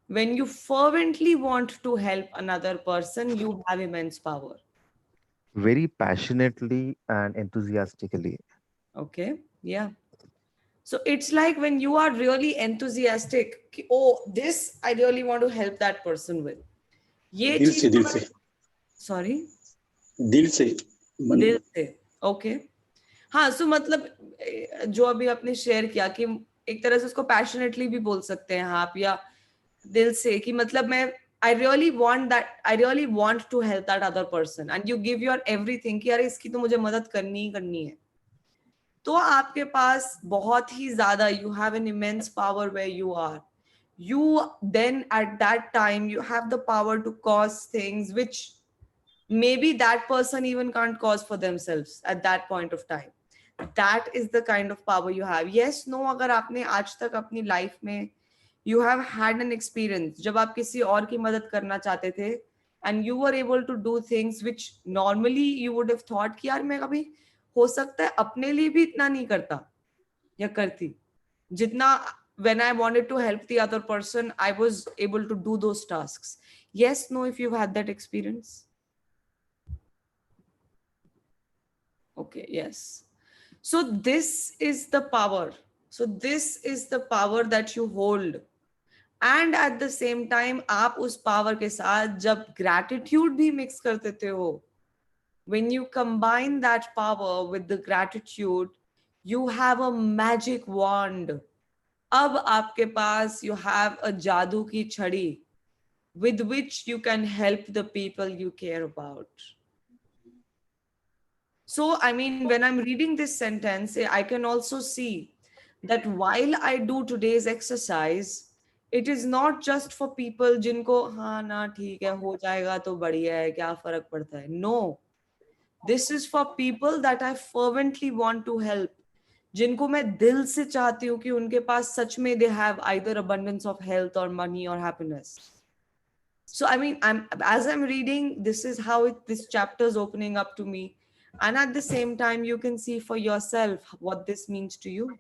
S1: when you fervently want to help another person, you have immense power.
S6: Very passionately and enthusiastically.
S1: Okay, yeah. So it's like when you are really enthusiastic, oh, this I really want to help that person with. ये
S9: दिल से
S1: Sorry?
S9: दिल से
S1: Okay. हाँ, so मतलब जो अभी आपने शेयर किया कि एक तरह से उसको पैशनेटली भी बोल सकते हैं आप, या दिल से, कि मतलब मैं I really want to help that other person, and you give your everything कि यार इसकी तो मुझे मदद करनी ही करनी है, तो आपके पास बहुत ही ज्यादा, you have an immense power where you are. You then at that time you have the power to cause things which maybe that person even can't cause for themselves at that point of time. That is the kind of power you have. Yes, no, अगर आपने आज तक अपनी life में you have had an experience जब आप किसी और की मदद करना चाहते थे and you were able to do things which normally you would have thought कि यार मैं कभी हो सकता है अपने लिए भी इतना नहीं करता या करती जितना when I wanted to help the other person I was able to do those tasks. Yes, no, if you've had that experience. Okay, yes. So this is the power. So this is the power that you hold. And at the same time, आप उस power के साथ जब gratitude भी mix कर देते हो, when you combine that power with the gratitude, you have a magic wand. अब आपके पास you have a जादू की छड़ी with which you can help the people you care about. So, I mean, when I'm reading this sentence, I can also see that while I do today's exercise, it is not just for people जिनको हाँ ना ठीक है हो जाएगा तो बढ़िया है क्या फर्क पड़ता है. No, this is for people that I fervently want to help. जिनको मैं दिल से चाहती हूँ कि उनके पास सच में they have either abundance of health or money or happiness. So I mean, as I'm reading, this is how this chapter is opening up to me, and at the same time you can see for yourself what this means to you.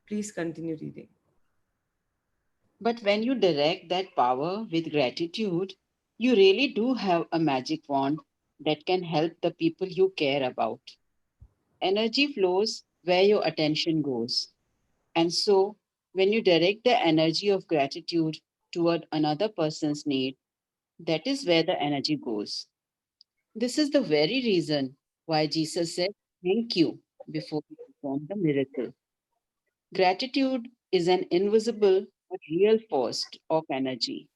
S1: Please continue reading.
S7: But when you direct that power with gratitude, you really do have a magic wand that can help the people you care about. Energy flows where your attention goes. And so, when you direct the energy of gratitude toward another person's need, that is where the energy goes. This is the very reason why Jesus said, "Thank you," before he performed the miracle. Gratitude is an invisible but real force of energy.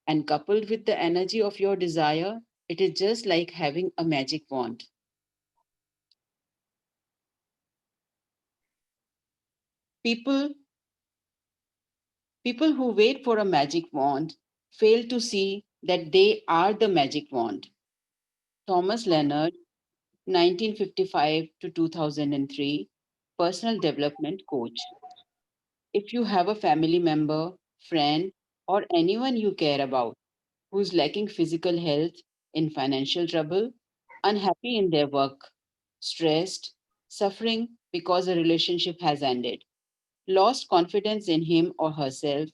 S7: And coupled with the energy of your desire, it is just like having a magic wand. People, people who wait for a magic wand fail to see that they are the magic wand. Thomas Leonard, 1955 to 2003, personal development coach. If you have a family member, friend, or anyone you care about who's lacking physical health, in financial trouble, unhappy in their work, stressed, suffering because a relationship has ended, lost confidence in him or herself,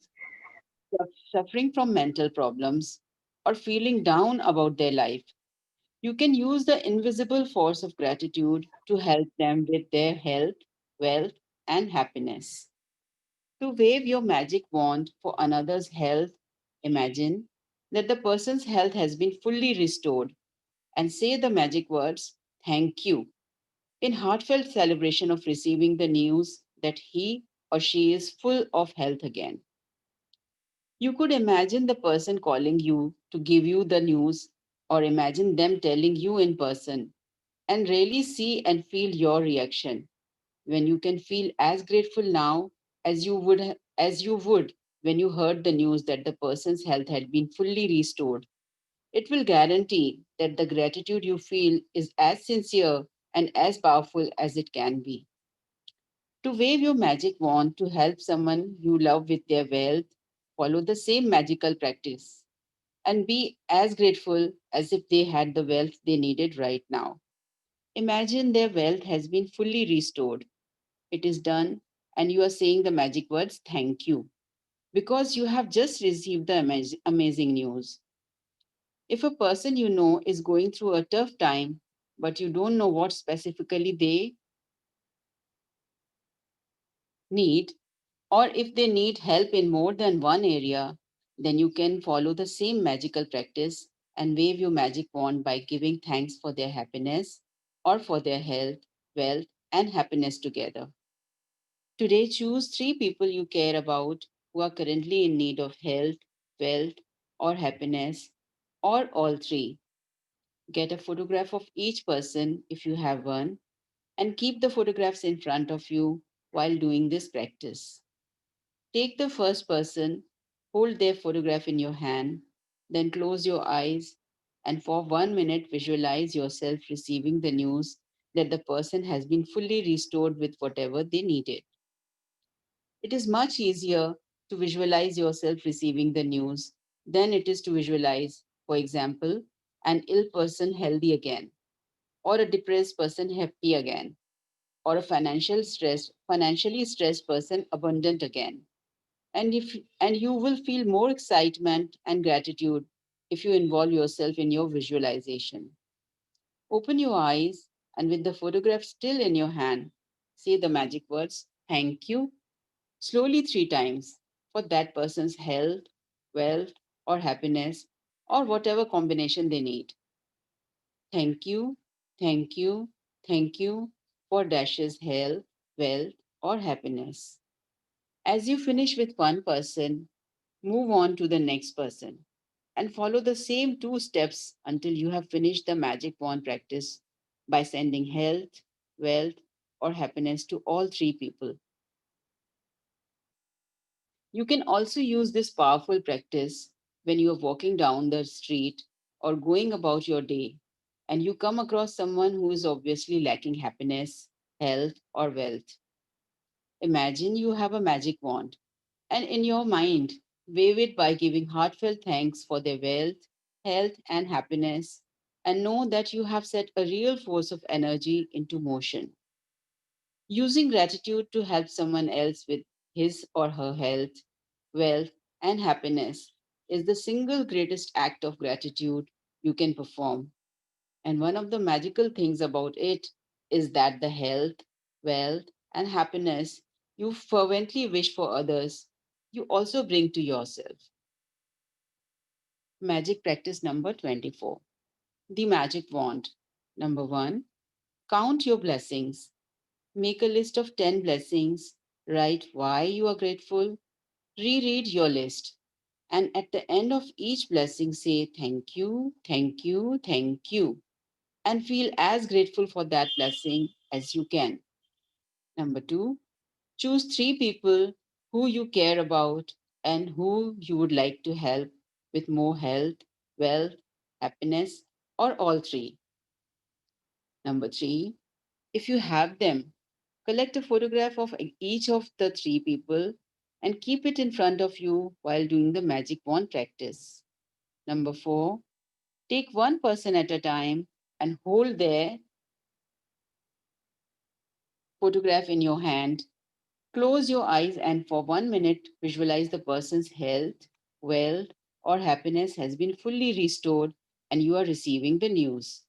S7: suffering from mental problems, or feeling down about their life, you can use the invisible force of gratitude to help them with their health, wealth, and happiness. To wave your magic wand for another's health, imagine that the person's health has been fully restored and say the magic words, "Thank you," in heartfelt celebration of receiving the news that he or she is full of health again. You could imagine the person calling you to give you the news, or imagine them telling you in person, and really see and feel your reaction when you can feel as grateful now as you would when you heard the news that the person's health had been fully restored. It will guarantee that the gratitude you feel is as sincere and as powerful as it can be. To wave your magic wand to help someone you love with their wealth, follow the same magical practice and be as grateful as if they had the wealth they needed right now. Imagine their wealth has been fully restored. It is done, and you are saying the magic words, "Thank you," because you have just received the amazing news. If a person you know is going through a tough time, but you don't know what specifically they need, or if they need help in more than one area, then you can follow the same magical practice and wave your magic wand by giving thanks for their happiness or for their health, wealth, and happiness together. Today, choose three people you care about who are currently in need of health, wealth, or happiness, or all three. Get a photograph of each person if you have one, and keep the photographs in front of you while doing this practice. Take the first person, hold their photograph in your hand, then close your eyes, and for 1 minute visualize yourself receiving the news that the person has been fully restored with whatever they needed. It is much easier to visualize yourself receiving the news than it is to visualize, for example, an ill person healthy again, or a depressed person happy again, or a financially stressed person abundant again. And you will feel more excitement and gratitude if you involve yourself in your visualization. Open your eyes and with the photograph still in your hand, say the magic words, thank you, slowly 3 times for that person's health, wealth, or happiness, or whatever combination they need. Thank you, thank you, thank you for Dash's health, wealth, or happiness. As you finish with one person, move on to the next person and follow the same 2 steps until you have finished the magic wand practice by sending health, wealth, or happiness to all 3 people. You can also use this powerful practice when you are walking down the street or going about your day and you come across someone who is obviously lacking happiness, health, or wealth. Imagine you have a magic wand and in your mind, wave it by giving heartfelt thanks for their wealth, health, and happiness, and know that you have set a real force of energy into motion. Using gratitude to help someone else with his or her health, wealth, and happiness is the single greatest act of gratitude you can perform. And one of the magical things about it is that the health, wealth, and happiness you fervently wish for others, you also bring to yourself. Magic practice number 24. The magic wand. Number 1. Count your blessings. Make a list of 10 blessings. Write why you are grateful. Reread your list. And at the end of each blessing, say thank you, thank you, thank you. And feel as grateful for that blessing as you can. Number 2. Choose 3 people who you care about and who you would like to help with more health, wealth, happiness, or all three. Number 3. If you have them, collect a photograph of each of the 3 people and keep it in front of you while doing the magic wand practice. Number 4. Take one person at a time and hold their photograph in your hand. Close your eyes and for 1 minute visualize the person's health, wealth, or happiness has been fully restored and you are receiving the news.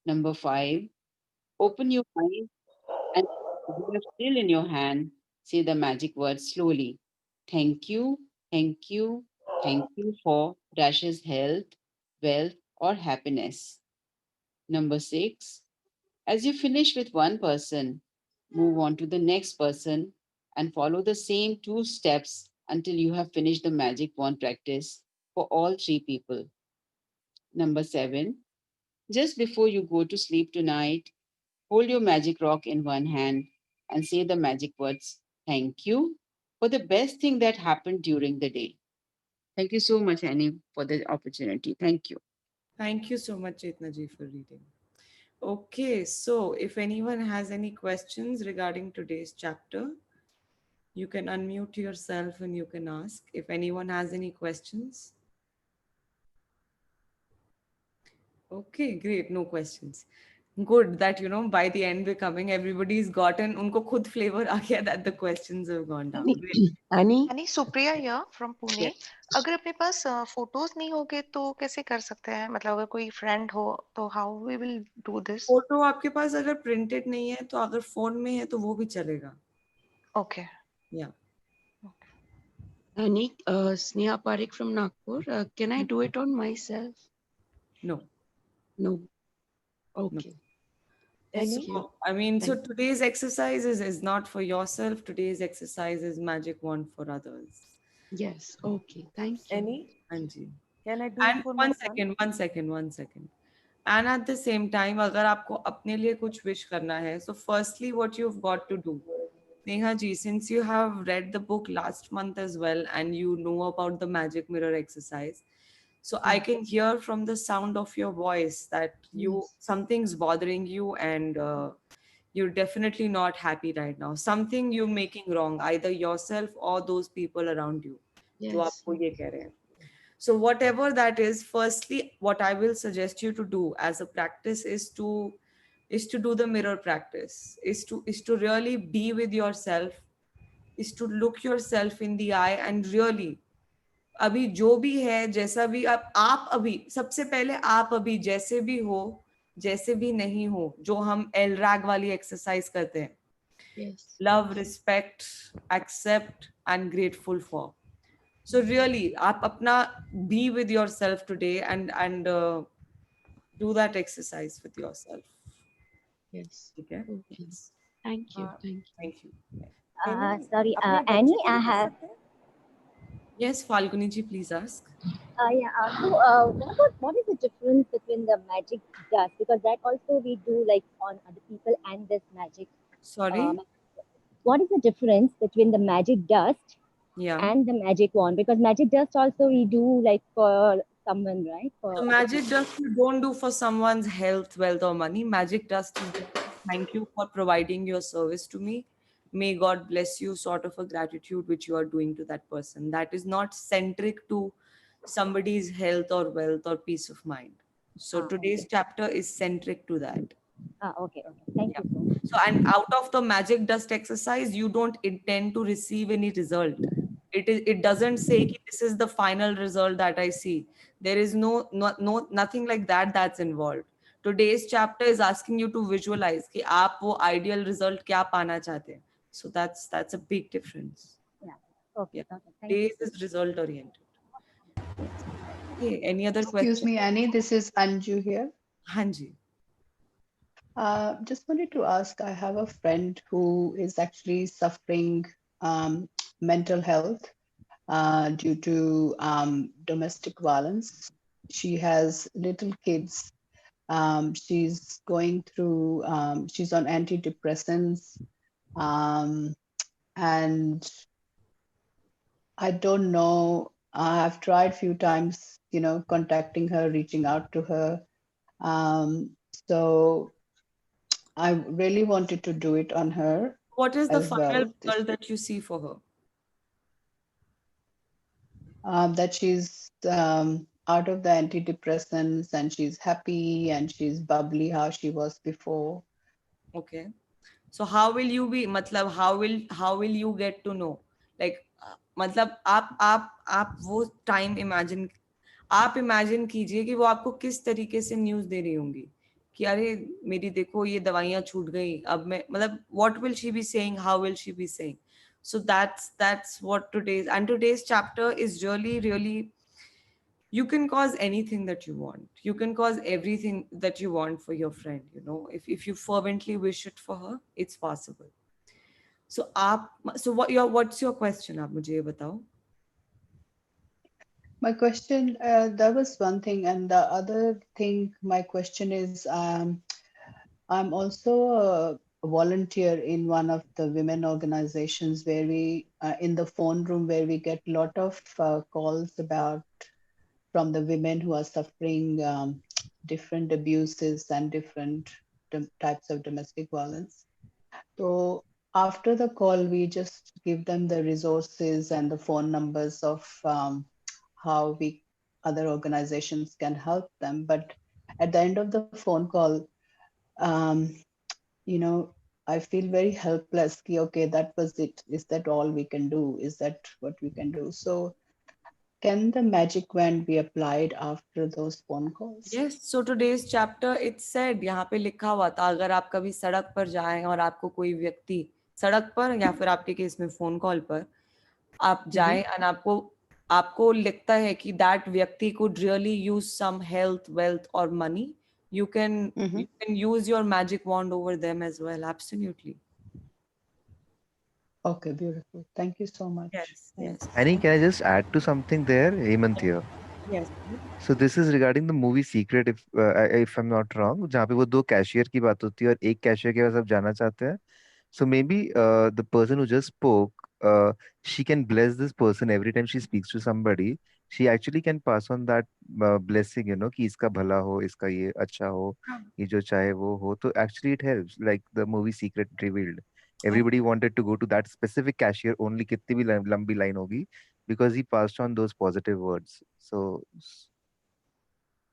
S7: Number 5, open your eyes and you are still in your hand. Say the magic words slowly. Thank you, thank you, thank you for Dash's health, wealth, or happiness. Number 6, as you finish with one person, move on to the next person and follow the same 2 steps until you have finished the magic wand practice for all 3 people. Number 7, just before you go to sleep tonight, hold your magic rock in one hand and say the magic words, thank you for the best thing that happened during the day. Thank you so much, Annie, for the opportunity. Thank you.
S1: Thank you so much, Chetna ji, for reading. Okay, so if anyone has any questions regarding today's chapter, you can unmute yourself and you can ask. If anyone has any questions, okay, great, no questions. Good that by the end we're coming, everybody's gotten unko khud flavor aa gaya that the questions have gone down. Great.
S5: Annie?
S8: यानी Supriya here from Pune.
S5: Yes.
S8: अगर अपने पास photos नहीं होगे तो कैसे कर सकते हैं? मतलब अगर कोई फ्रेंड हो तो how we will do this?
S1: Photo आपके पास अगर प्रिंटेड नहीं है तो अगर फोन में है तो वो भी चलेगा।
S8: ओके
S1: या
S5: Annie, Sneha Parekh from Nagpur. Can I do it on myself?
S1: No
S5: No. Okay. Thank you.
S1: I mean, so
S5: Thank-
S1: today's exercise is not for yourself. Today's exercise is magic wand for others.
S5: Yes. Okay. Thank you.
S2: Annie,
S1: हाँ जी
S10: Can I do
S1: And
S10: it for
S1: one
S10: my son?
S1: second, one second, one second. And at the same time, अगर आपको अपने लिए कुछ wish करना है, so firstly, what you've got to do, Neha ji, since you have read the book last month as well, and you know about the magic mirror exercise, so I can hear from the sound of your voice that something's bothering you, and you're definitely not happy right now. Something you're making wrong, either yourself or those people around you. जो आपको ये कह रहे हैं. So whatever that is, firstly, what I will suggest you to do as a practice is to do the mirror practice, is to really be with yourself, is to look yourself in the eye and really अभी जो भी है जैसा भी आप अभी सबसे पहले आप अभी जैसे भी हो, जैसे भी नहीं हो, जो हम एल रैग वाली एक्सरसाइज करते हैं, love, respect, accept and grateful for. So really, आप अपना be with yourself today and do that exercise with yourself. ठीक है? Yes.
S11: Thank you.
S1: Thank you.
S12: Sorry,
S10: अपने बच्चे
S12: Annie,
S10: के
S12: I
S10: लिए कर
S12: have.
S10: सकते हैं?
S1: Yes, Falguni ji, please ask.
S12: What is the difference between the magic dust? Because that also we do like on other people and this magic.
S1: Sorry?
S12: What is the difference between the magic dust
S1: Yeah.
S12: and the magic wand? Because magic dust also we do like for someone, right? For
S1: So
S12: other
S1: magic
S12: people.
S1: dust you don't do for someone's health, wealth, or money. Magic dust is just thank you for providing your service to me. May God bless you, sort of a gratitude which you are doing to that person. That is not centric to somebody's health or wealth or peace of mind. So today's chapter is centric to that.
S12: Okay. Thank you so much.
S1: So, and out of the magic dust exercise, you don't intend to receive any result. It doesn't say कि this is the final result that I see. There is nothing like that that's involved. Today's chapter is asking you to visualize कि आप वो ideal result क्या पाना चाहते हैं. So that's a big difference.
S12: Yeah. Okay.
S1: Yeah.
S12: Thank you.
S1: Today's is result oriented. Okay. Any other
S13: Excuse
S1: question?
S13: me, Annie, this is Anju here.
S1: Hanji.
S13: Just wanted to ask, I have a friend who is actually suffering mental health due to domestic violence. She has little kids. She's going through, she's on antidepressants. And I don't know, I've tried few times, contacting her, reaching out to her. So I really wanted to do it on her
S1: What is the
S13: as
S1: final
S13: well.
S1: result that you see for her?
S13: That she's out of the antidepressants and she's happy and she's bubbly how she was before.
S1: Okay. So how will you be, मतलब how will you get to know? Like मतलब आप वो time imagine, आप imagine कीजिए कि वो आपको किस तरीके से news दे रही होंगी कि अरे मेरी देखो ये दवाइयाँ छूट गई, अब मैं मतलब what will she be saying, how will she be saying? So that's what today's chapter is really you can cause anything that you want. You can cause everything that you want for your friend, if you fervently wish it for her, it's possible. So what's your question? आप मुझे ये बताओ.
S13: My question, that was one thing. And the other thing, my question is, I'm also a volunteer in one of the women organizations where we, in the phone room, where we get a lot of calls from the women who are suffering different abuses and different types of domestic violence. So after the call, we just give them the resources and the phone numbers of how other organizations can help them. But at the end of the phone call, um, I feel very helpless. Okay, that was it. Is that all we can do? Is that what we can do? So can the magic wand be applied after those phone calls?
S1: Yes, so today's chapter it said, यहाँ पे लिखा हुआ था, अगर आप कभी सड़क पर जाएं और आपको कोई व्यक्ति सड़क पर या फिर आपके केस में फोन कॉल पर आप जाएं और आपको लगता है कि that व्यक्ति could really use some health, wealth or money, you can use your magic wand over them as well. Absolutely.
S13: Okay, beautiful. Thank you so much.
S1: Yes.
S6: Annie, can I just add to something there? Hemant here.
S1: Yes.
S6: So this is regarding the movie Secret, if I'm not wrong, जहाँ पे वो दो cashier की बात होती है और एक कैशियर के पास आप जाना चाहते हैं. So maybe the person who just spoke, she can bless this person every time she speaks to somebody. She actually can pass on that blessing, कि इसका भला हो, इसका ये अच्छा हो, ये जो चाहे वो हो. तो actually it helps, like the movie Secret revealed. Everybody wanted to go to that specific cashier only, कितनी भी लंबी line होगी, because he passed on those positive words. So,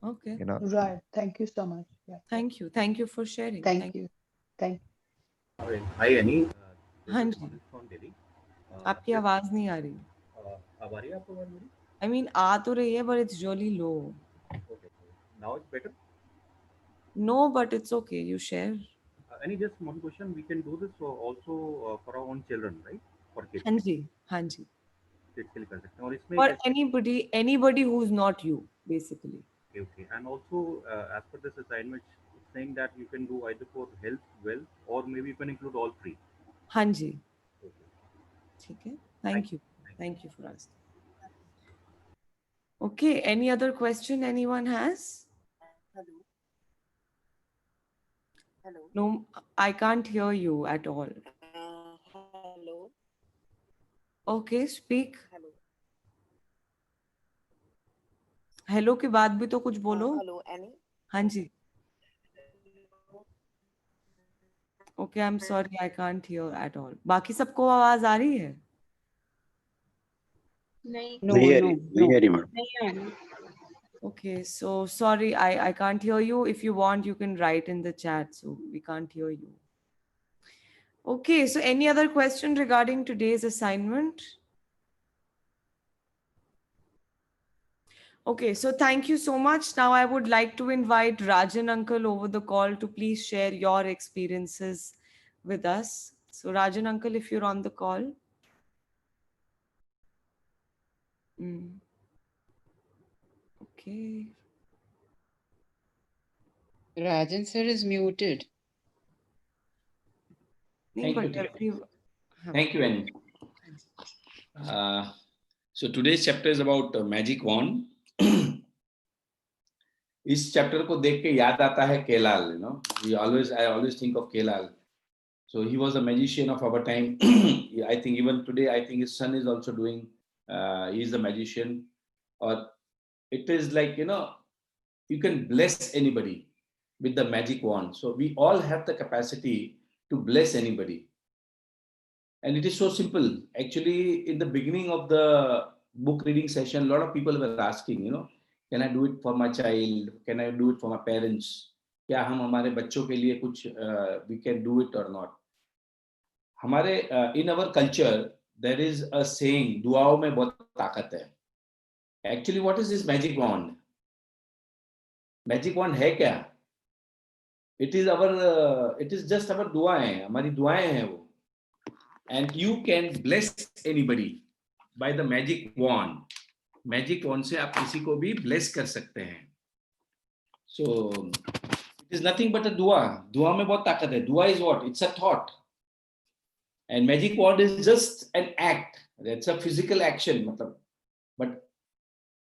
S1: Okay.
S13: Right. Thank you so much. Yeah.
S1: Thank you. Thank you for sharing.
S13: Thank you. Thank you.
S10: Hi Annie.
S1: हाँ जी.
S10: From Delhi.
S1: आपकी आवाज नहीं आ रही.
S10: अब आ रही है आपको आवाज मेरी?
S1: I mean आ तो रही है, but it's really low.
S10: Okay. Now it's better.
S1: No, but it's okay. You share.
S10: Annie, just one question. We can do this also for our own children, right? For kids.
S1: हाँ जी. हाँ जी.
S10: Kids के लिए कर सकते हैं और इसमें
S1: For anybody who's not you, basically.
S10: Okay. And also, as per this assignment, it's saying that you can do either for health, wealth, or maybe you can include all three.
S1: हाँ जी.
S10: Okay.
S1: ठीक है. Thank you. Thank you for asking. Okay. Any other question anyone has?
S11: Hello. Hello.
S1: No, I can't hear you at all.
S11: Hello.
S1: Okay, speak.
S11: Hello.
S1: Hello के बाद भी तो कुछ बोलो.
S11: Hello, Annie.
S1: हाँ जी. Okay, I'm sorry, I can't hear at all. बाकी सबको आवाज आ रही है?
S11: नहीं.
S9: नहीं आ रही मैडम.
S11: नहीं आ रही.
S1: Okay, so sorry, I can't hear you. If you want, you can write in the chat. So we can't hear you. Okay, so any other question regarding today's assignment? Okay, so thank you so much. Now I would like to invite Rajan uncle over the call to please share your experiences with us. So Rajan uncle, if you're on the call. Okay.
S7: Rajan sir is muted.
S1: नहीं,
S14: Thank
S1: but
S14: you.
S1: every-
S14: Thank you, Annie. So today's chapter is about magic wand. इस chapter को देख के याद आता है केलाल, I always think of Kelal. So he was a magician of our time. I think even today, I think his son is also doing. He is a magician, or it is like you can bless anybody with the magic wand. So we all have the capacity to bless anybody. And it is so simple. Actually, in the beginning of the book reading session, a lot of people were asking, can I do it for my child? Can I do it for my parents? क्या हम हमारे बच्चों के लिए कुछ we can do it or not? हमारे in our culture there is a saying, दुआओं में बहुत ताकत है. Actually, what is this magic wand? Magic wand है क्या? It is just our दुआएं, हमारी दुआएं हैं वो. And you can bless anybody by the magic wand. Magic wand से आप किसी को भी bless कर सकते हैं. So it is nothing but a dua. Dua में बहुत ताकत है. Dua is what? It's a thought. And magic wand is just an act. That's a physical action. But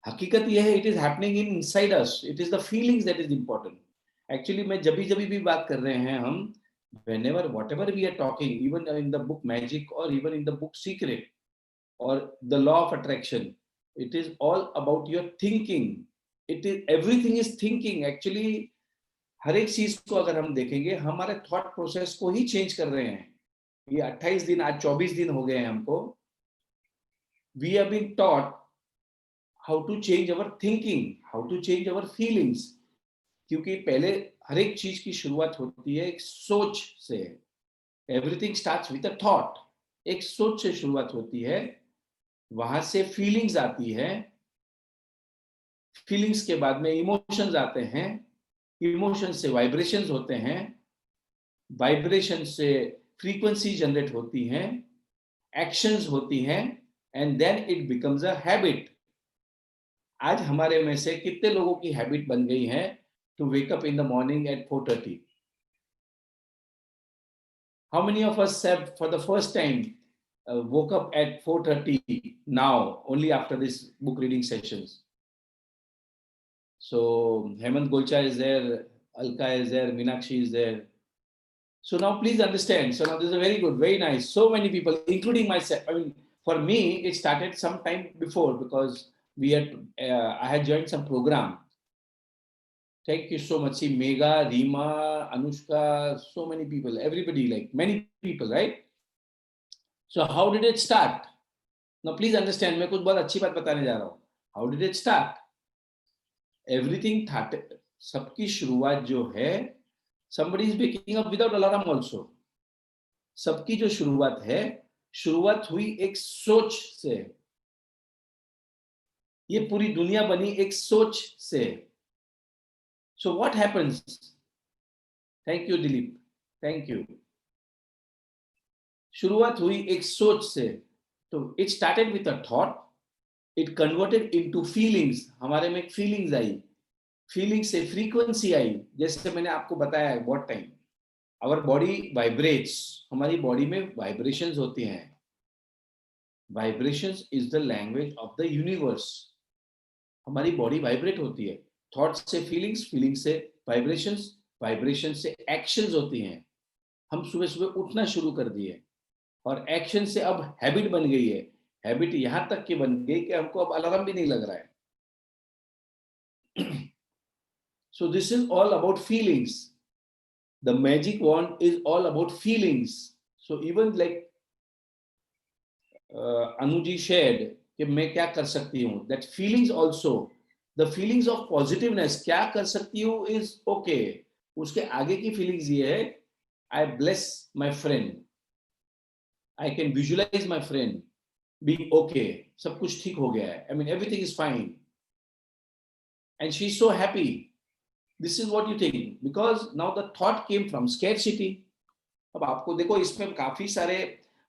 S14: हकीकत ये है, it is happening inside us. It is the feelings that is important. Actually, मैं जब भी बात कर रहे हैं हम, whenever, whatever we are talking, even in the book Magic or even in the book Secret or the Law of Attraction, it is all about your thinking. Everything is thinking. Actually, हर एक चीज को अगर हम देखेंगे, हमारे thought process को ही change कर रहे हैं. ये 28 दिन, आज 24 दिन हो गए हैं हमको. We have been taught how to change our thinking, how to change our feelings. क्योंकि पहले हर एक चीज की शुरुआत होती है एक सोच से. Everything starts with a thought. एक सोच से शुरुआत होती है, वहां से फीलिंग्स आती है, फीलिंग्स के बाद में इमोशंस आते हैं, इमोशंस से वाइब्रेशंस होते हैं, वाइब्रेशन से फ्रीक्वेंसी जनरेट होती हैं, एक्शंस होती हैं, and then it becomes a habit. आज हमारे में से कितने लोगों की हैबिट बन गई है to wake up in the morning at 4:30? How many of us have for the first time woke up at 4:30 now, only after this book reading sessions? So Hemant Golcha is there, Alka is there, Meenakshi is there. So now please understand. So now this is a very good, very nice. So many people, including myself. I mean, for me, it started some time before because I had joined some program. Thank you so much. See, Megha, Reema, Anushka, so many people, everybody, like many people, right? So how did it start? Now please understand, मैं कुछ बहुत अच्छी बात बताने जा रहा हूँ. How did it start? Everything सबकी शुरुआत जो है, somebody is waking up without alarm also. सबकी जो शुरुआत है, शुरुआत हुई एक सोच से. ये पूरी दुनिया बनी एक सोच से. So what happens? Thank you, Dilip. Thank you. शुरुआत हुई एक सोच से. तो it started with a thought. It converted into feelings. हमारे में एक feelings आई. Feelings से frequency आई. जैसे मैंने आपको बताया है what time. Our body vibrates. हमारी body में vibrations होती हैं. Vibrations is the language of the universe. हमारी body vibrate होती है. Thoughts से feelings, feelings से vibrations, vibrations से actions होती हैं. हम सुबह सुबह उठना शुरू कर दिए और एक्शन से अब हैबिट बन गई है. हैबिट यहां तक की बन गई कि हमको अब अलार्म भी नहीं लग रहा है. So this is all about feelings. The magic wand is all about feelings. So even like Anuji shared कि मैं क्या कर सकती हूँ, that feelings also, the feelings of positiveness, क्या कर सकती हूँ is okay. उसके आगे की feelings ये है, I bless my friend. I can visualize my friend being okay. सब कुछ ठीक हो गया है. I mean everything is fine. And she's so happy. This is what you think. Because now the thought came from scarcity. अब आपको देखो इसमें काफी सारे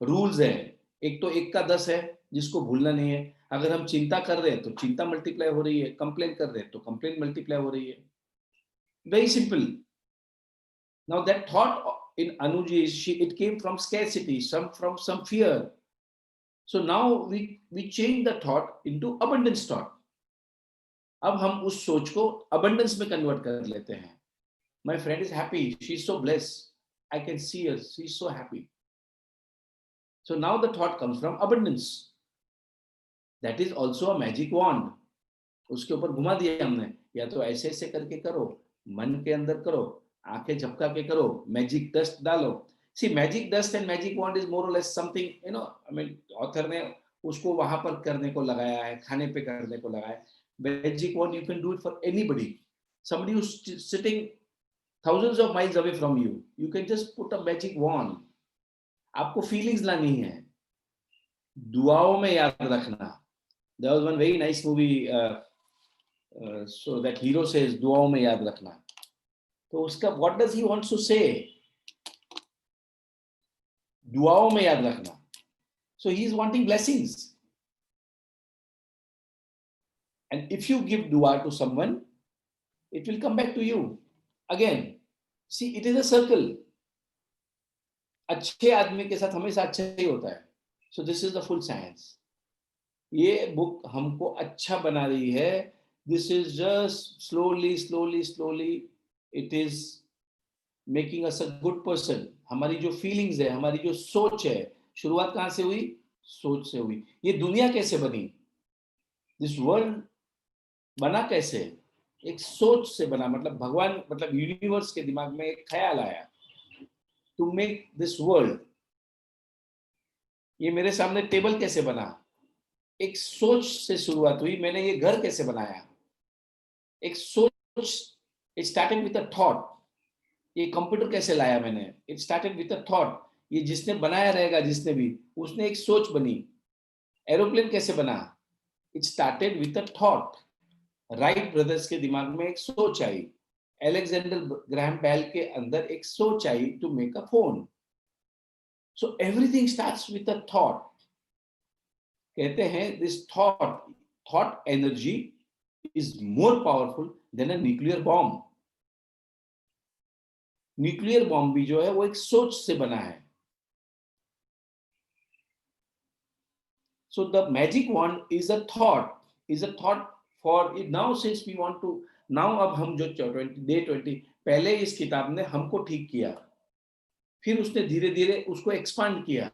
S14: रूल्स हैं. एक तो 1 का 10 है जिसको भूलना नहीं है. अगर हम चिंता कर रहे हैं तो चिंता मल्टीप्लाई हो रही है. कंप्लेन कर रहे हैं तो कंप्लेन मल्टीप्लाई हो रही है. Very simple. Now that thought in Anuji, it came from scarcity, from some fear. So now we change the thought into abundance thought. अब हम उस सोच को abundance में convert कर लेते हैं. My friend is happy. She's so blessed. I can see her. She's so happy. So now the thought comes from abundance. That is also a magic wand. उसके ऊपर घुमा दिया हमने. या तो ऐसे ऐसे करके करो, मन के अंदर करो, आंखें झपका के करो, magic dust डालो. See, magic dust and magic wand is more or less something, I mean, author ने उसको वहां पर करने को लगाया है, खाने पे करने को लगाया है. Magic wand, you can do it for anybody. Somebody who's sitting thousands of miles away from you, you can just put a magic wand. आपको feelings लानी है. दुआओं में याद रखना. There was one very nice movie, so that hero says, दुआओं में याद रखना. तो उसका what does he want to say? दुआओं में याद रखना. So he is wanting blessings. And if you give dua to someone, it will come back to you. Again, see, it is a circle. अच्छे आदमी के साथ हमेशा अच्छा ही होता है. So this is the full science. ये बुक हमको अच्छा बना रही है. This is just slowly it is making us a good person. हमारी जो feelings है, हमारी जो सोच है, शुरुआत कहाँ से हुई? सोच से हुई. ये दुनिया कैसे बनी? This world बना कैसे? एक सोच से बना. मतलब भगवान, मतलब यूनिवर्स के दिमाग में एक ख्याल आया to make this world. ये मेरे सामने टेबल कैसे बना? एक सोच से शुरुआत हुई. मैंने ये घर कैसे बनाया? एक सोच. It started with a thought. ये कंप्यूटर कैसे लाया मैंने? It started with a thought. ये जिसने बनाया रहेगा, जिसने भी, उसने एक सोच बनी. एरोप्लेन कैसे बना? It started with a thought. Wright brothers के दिमाग में एक सोच आई. एलेक्जेंडर ग्राहम बेल के अंदर एक सोच आई to make a phone. So everything starts with a thought. कहते हैं this thought energy is more powerful than a nuclear bomb. Nuclear bomb भी जो है वो एक सोच से बना है. So the magic wand is a thought for it. Now since we want to now अब हम जो डे 20 पहले इस किताब ने हमको ठीक किया, फिर उसने धीरे धीरे उसको एक्सपांड किया,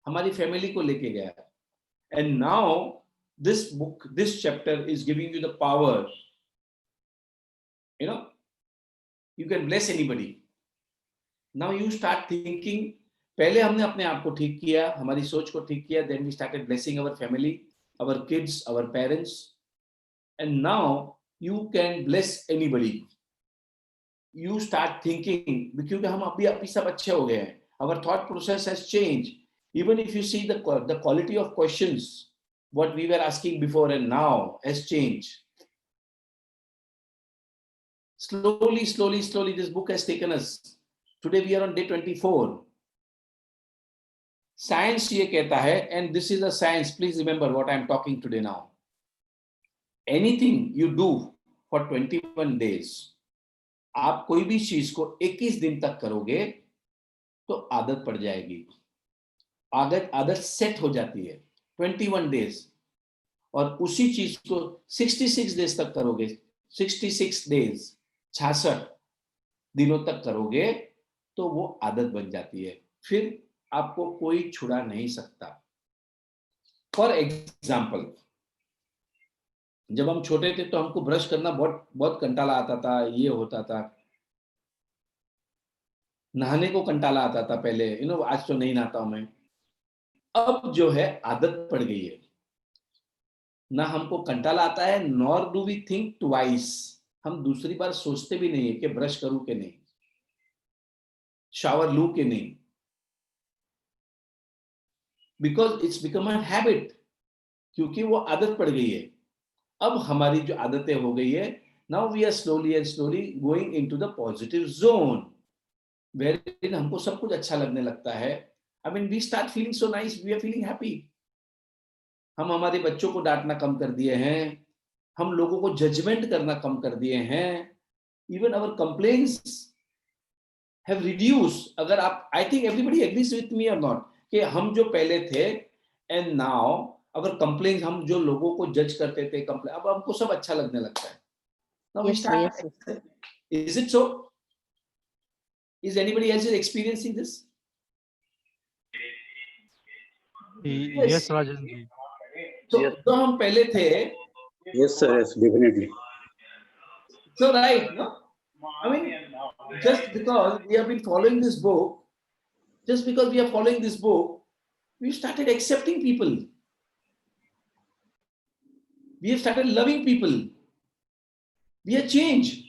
S14: हमारी फैमिली को लेके गया, and now this book, this chapter is giving you the power, you know, you can bless anybody. Now you start thinking, पहले हमने अपने आप को ठीक किया, हमारी सोच को ठीक किया, then we started blessing our family, our kids, our parents, and now you can bless anybody. You start thinking, क्योंकि हम अभी सब अच्छे हो गए हैं, our thought process has changed. Even if you see the quality of questions what we were asking before and now has changed. Slowly this book has taken us. Today we are on day 24. Science ये कहता है, and this is a science, please remember what I am talking today now. Anything you do for 21 days, आप कोई भी चीज को 21 दिन तक करोगे तो आदत पड़ जाएगी, आदत सेट हो जाती है 21 डेज, और उसी चीज को 66 डेज तक करोगे, 66 डेज 66 दिनों तक करोगे तो वो आदत बन जाती है, फिर आपको कोई छुड़ा नहीं सकता। फॉर एग्जाम्पल, जब हम छोटे थे तो हमको ब्रश करना बहुत कंटाला आता था, ये होता था, नहाने को कंटाला आता था पहले, आज तो नहीं नहाता हूं मैं। अब जो है आदत पड़ गई है, ना हमको कंटाला आता है, nor do we think twice, हम दूसरी बार सोचते भी नहीं है कि ब्रश करूं कि नहीं, शावर लूं कि नहीं, because it's become a habit, क्योंकि वो आदत पड़ गई है। अब हमारी जो आदतें हो गई है, now we are slowly and slowly going into the positive zone, where हमको सब कुछ अच्छा लगने लगता है। I mean, we start feeling so nice, we are feeling happy. हम हमारे बच्चों को डांटना कम कर दिए हैं, हम लोगों को जजमेंट करना कम कर दिए हैं, even our complaints have reduced. अगर आप, I think everybody agrees with me or not, कि हम जो पहले थे and now अगर complaints, हम जो लोगों को जज करते थे, complain, अब हमको सब अच्छा लगने लगता है। Now we start, is it so? Is anybody else experiencing this?
S15: Yes, Rajan ji.
S14: So, जो हम पहले थे,
S9: Yes, sir. Yes, definitely.
S14: so right, no? I mean, just because we have been following this book, just because we are following this book, we started accepting people. We have started loving people. We have changed.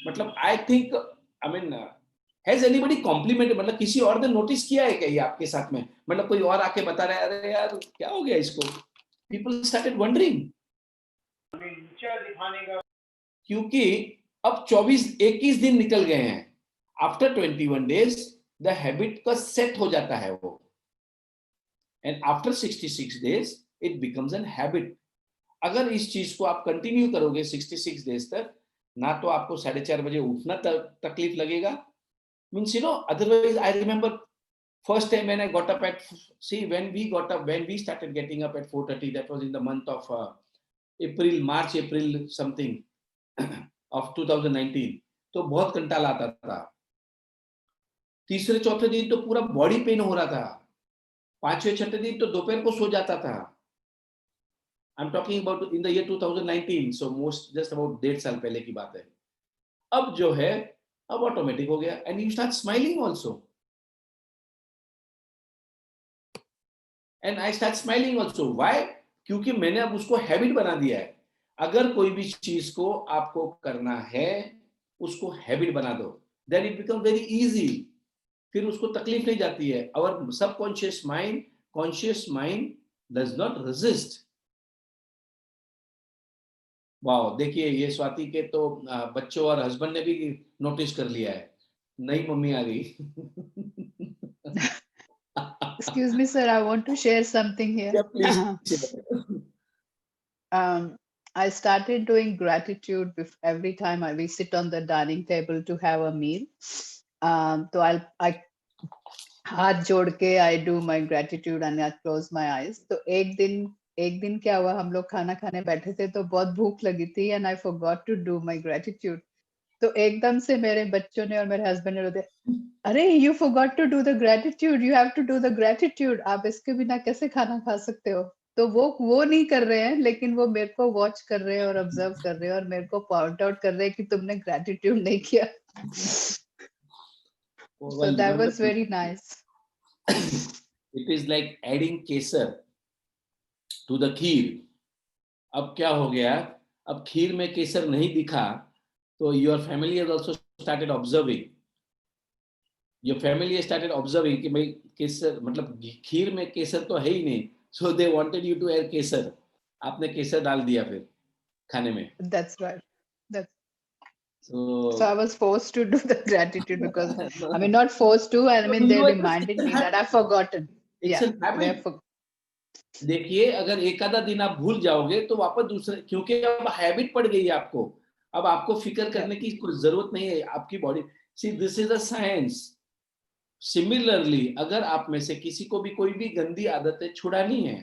S14: मतलब, I think, I mean, has anybody complimented, मतलब किसी और ने notice किया है क्या ये आपके साथ में, मतलब कोई और आके बता रहा है, अरे यार क्या हो गया इसको, people started wondering, क्योंकि अब 21 दिन निकल गए हैं, आफ्टर 21 days द हैबिट का सेट हो जाता है वो, and after 66 days it becomes an habit. अगर इस चीज को आप कंटिन्यू करोगे 66 days तक, ना तो आपको 4:30 बजे उठना तकलीफ लगेगा, means otherwise I remember first time when I got up at, when we started getting up at 4:30, that was in the month of April something of 2019, तो बहुत कंटाला आता था, तीसरे चौथे दिन तो पूरा बॉडी पेन हो रहा था, पांचवें छठे दिन तो दोपहर को सो जाता था। I'm talking about in the year 2019, so just about 1.5 साल पहले की बात है। अब जो है, अब ऑटोमेटिक हो गया, and you start smiling also, and I start smiling also. Why? क्योंकि मैंने अब उसको हैबिट बना दिया है। अगर कोई भी चीज को आपको करना है, उसको हैबिट बना दो, then it become very easy, फिर उसको तकलीफ नहीं जाती है। और subconscious mind, conscious mind does not resist. वाह, देखिए ये स्वाति के तो बच्चों और हस्बैंड ने भी नोटिस कर लिया है, नई मम्मी आ गई।
S13: Excuse me, sir, I want to share something here.
S14: Yeah, please.
S13: I started doing gratitude every time we sit on the dining table to have a meal. So I हाथ जोड़ के I do my gratitude and I close my eyes. तो एक दिन एक दिन क्या हुआ, हम लोग खाना खाने बैठे थे तो बहुत भूख लगी थी and I forgot to do my gratitude. तो एकदम से मेरे बच्चों ने और मेरे हस्बैंड ने बोले, अरे you forgot to do the gratitude, you have to do the gratitude, आप इसके बिना कैसे खाना खा सकते हो। तो वो नहीं कर रहे हैं, लेकिन वो मेरे को वॉच कर रहे हैं और ऑब्जर्व कर रहे हैं और मेरे को पॉइंट आउट कर रहे हैं कि तुमने ग्रेटिट्यूड नहीं किया। So that was very nice.
S14: It is like adding kesar to the kheer. अब क्या हो गया, अब खीर में केसर नहीं दिखा तो your family has also started observing, your family has started observing कि भाई केसर मतलब खीर में केसर तो है ही नहीं, so they wanted you to add kesar, आपने केसर डाल दिया फिर खाने में।
S13: That's right. That's
S14: So
S13: I was forced to do the gratitude because
S14: no,
S13: I mean not forced to, I
S14: no,
S13: mean they
S14: you are
S13: reminded me that I've forgotten.
S14: it's
S13: Yeah,
S14: a habit.
S13: therefore.
S14: देखिए अगर एक आधा दिन आप भूल जाओगे तो वापस दूसरे, क्योंकि अब हैबिट पड़ गई है आपको, अब आपको फिक्र करने की कोई जरूरत नहीं है, आपकी body, C this is a science. Similarly अगर आप में से किसी को भी कोई भी गंदी आदतें छुड़ानी है,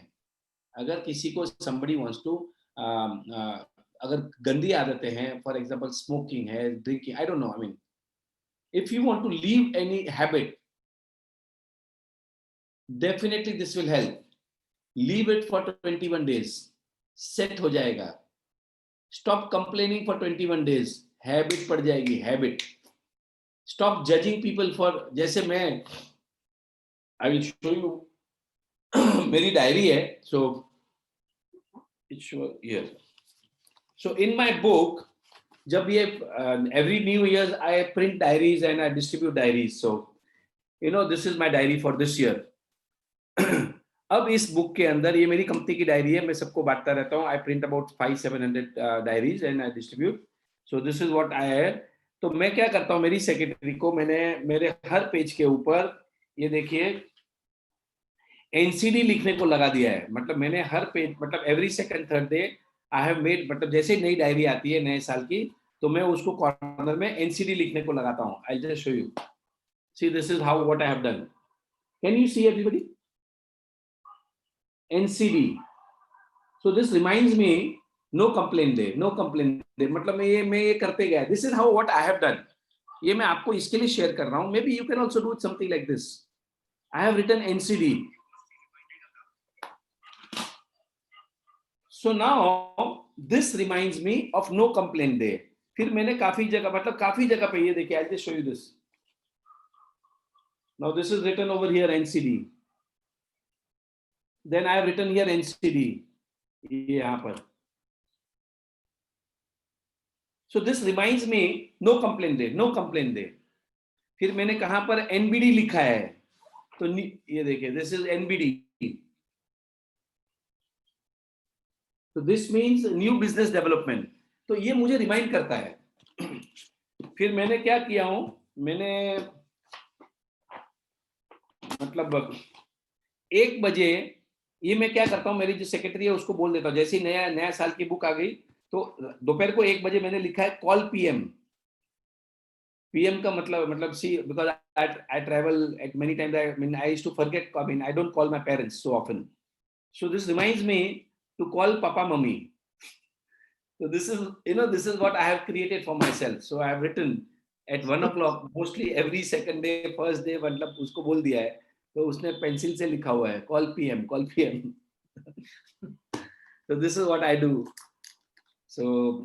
S14: अगर किसी को somebody wants to अगर गंदी आदतें हैं, फॉर एग्जांपल स्मोकिंग है, drinking, I don't know, I mean if you want to leave any habit definitely this will help. Leave it for 21 days, set हो जाएगा। Stop complaining for 21 days, habit पड़ जाएगी, habit. Stop judging people for, जैसे मैं I will show you मेरी diary है, so it's here. So in my book, जब ये every new year I print diaries and I distribute diaries, so you know this is my diary for this year. अब इस book के अंदर, ये मेरी कंपनी की डायरी है, मैं सबको बांटता रहता हूँ, आई print about 500-700 diaries and I distribute, so this is what I have. तो मैं क्या करता हूँ, मेरी सेक्रेटरी को मैंने मेरे हर पेज के ऊपर ये देखिए एनसीडी लिखने को लगा दिया है, मतलब मैंने हर पेज, मतलब every second third day I have made, मतलब जैसे नई डायरी आती है नए साल की, तो मैं उसको कॉर्नर में एनसीडी लिखने को लगाता हूँ। I just show you, see this is how what I have done, can you see everybody, NCD। So this reminds me, no complaint day, no complaint day, मतलब मैं ये करते गया, this is how what I have done, ये मैं आपको इसके लिए शेयर कर रहा हूँ, maybe you can also do something like this। I have written NCD, so now this reminds me of no complaint day। फिर मैंने काफी जगह, मतलब काफी जगह पे ये देखिए, I'll just show you this, now this is written over here NCD, then I have written here NCD, ये यहाँ पर, so this reminds me no complaint day, no complaint day। फिर मैंने कहां पर NBD लिखा है, तो ये देखिए this is NBD, तो this means new business development, तो ये मुझे रिमाइंड करता है। फिर मैंने क्या किया हूं, मैंने मतलब 1 बजे, ये मैं क्या करता हूं, मेरी जो सेक्रेटरी है उसको बोल देता हूं, जैसे ही नया साल की बुक आ गई तो दोपहर को 1 बजे मैंने लिखा है कॉल PM। PM का मतलब see, because I travel at many times, I mean I used to forget, I mean I don't call my parents so often, so this reminds me to call Papa Mummy, so this is, you know, this is what I have created for myself, so I have written at 1 o'clock mostly every second day, first day, मतलब उसको बोल दिया है, तो उसने pencil से लिखा हुआ है call PM, call PM। So this is what I do, so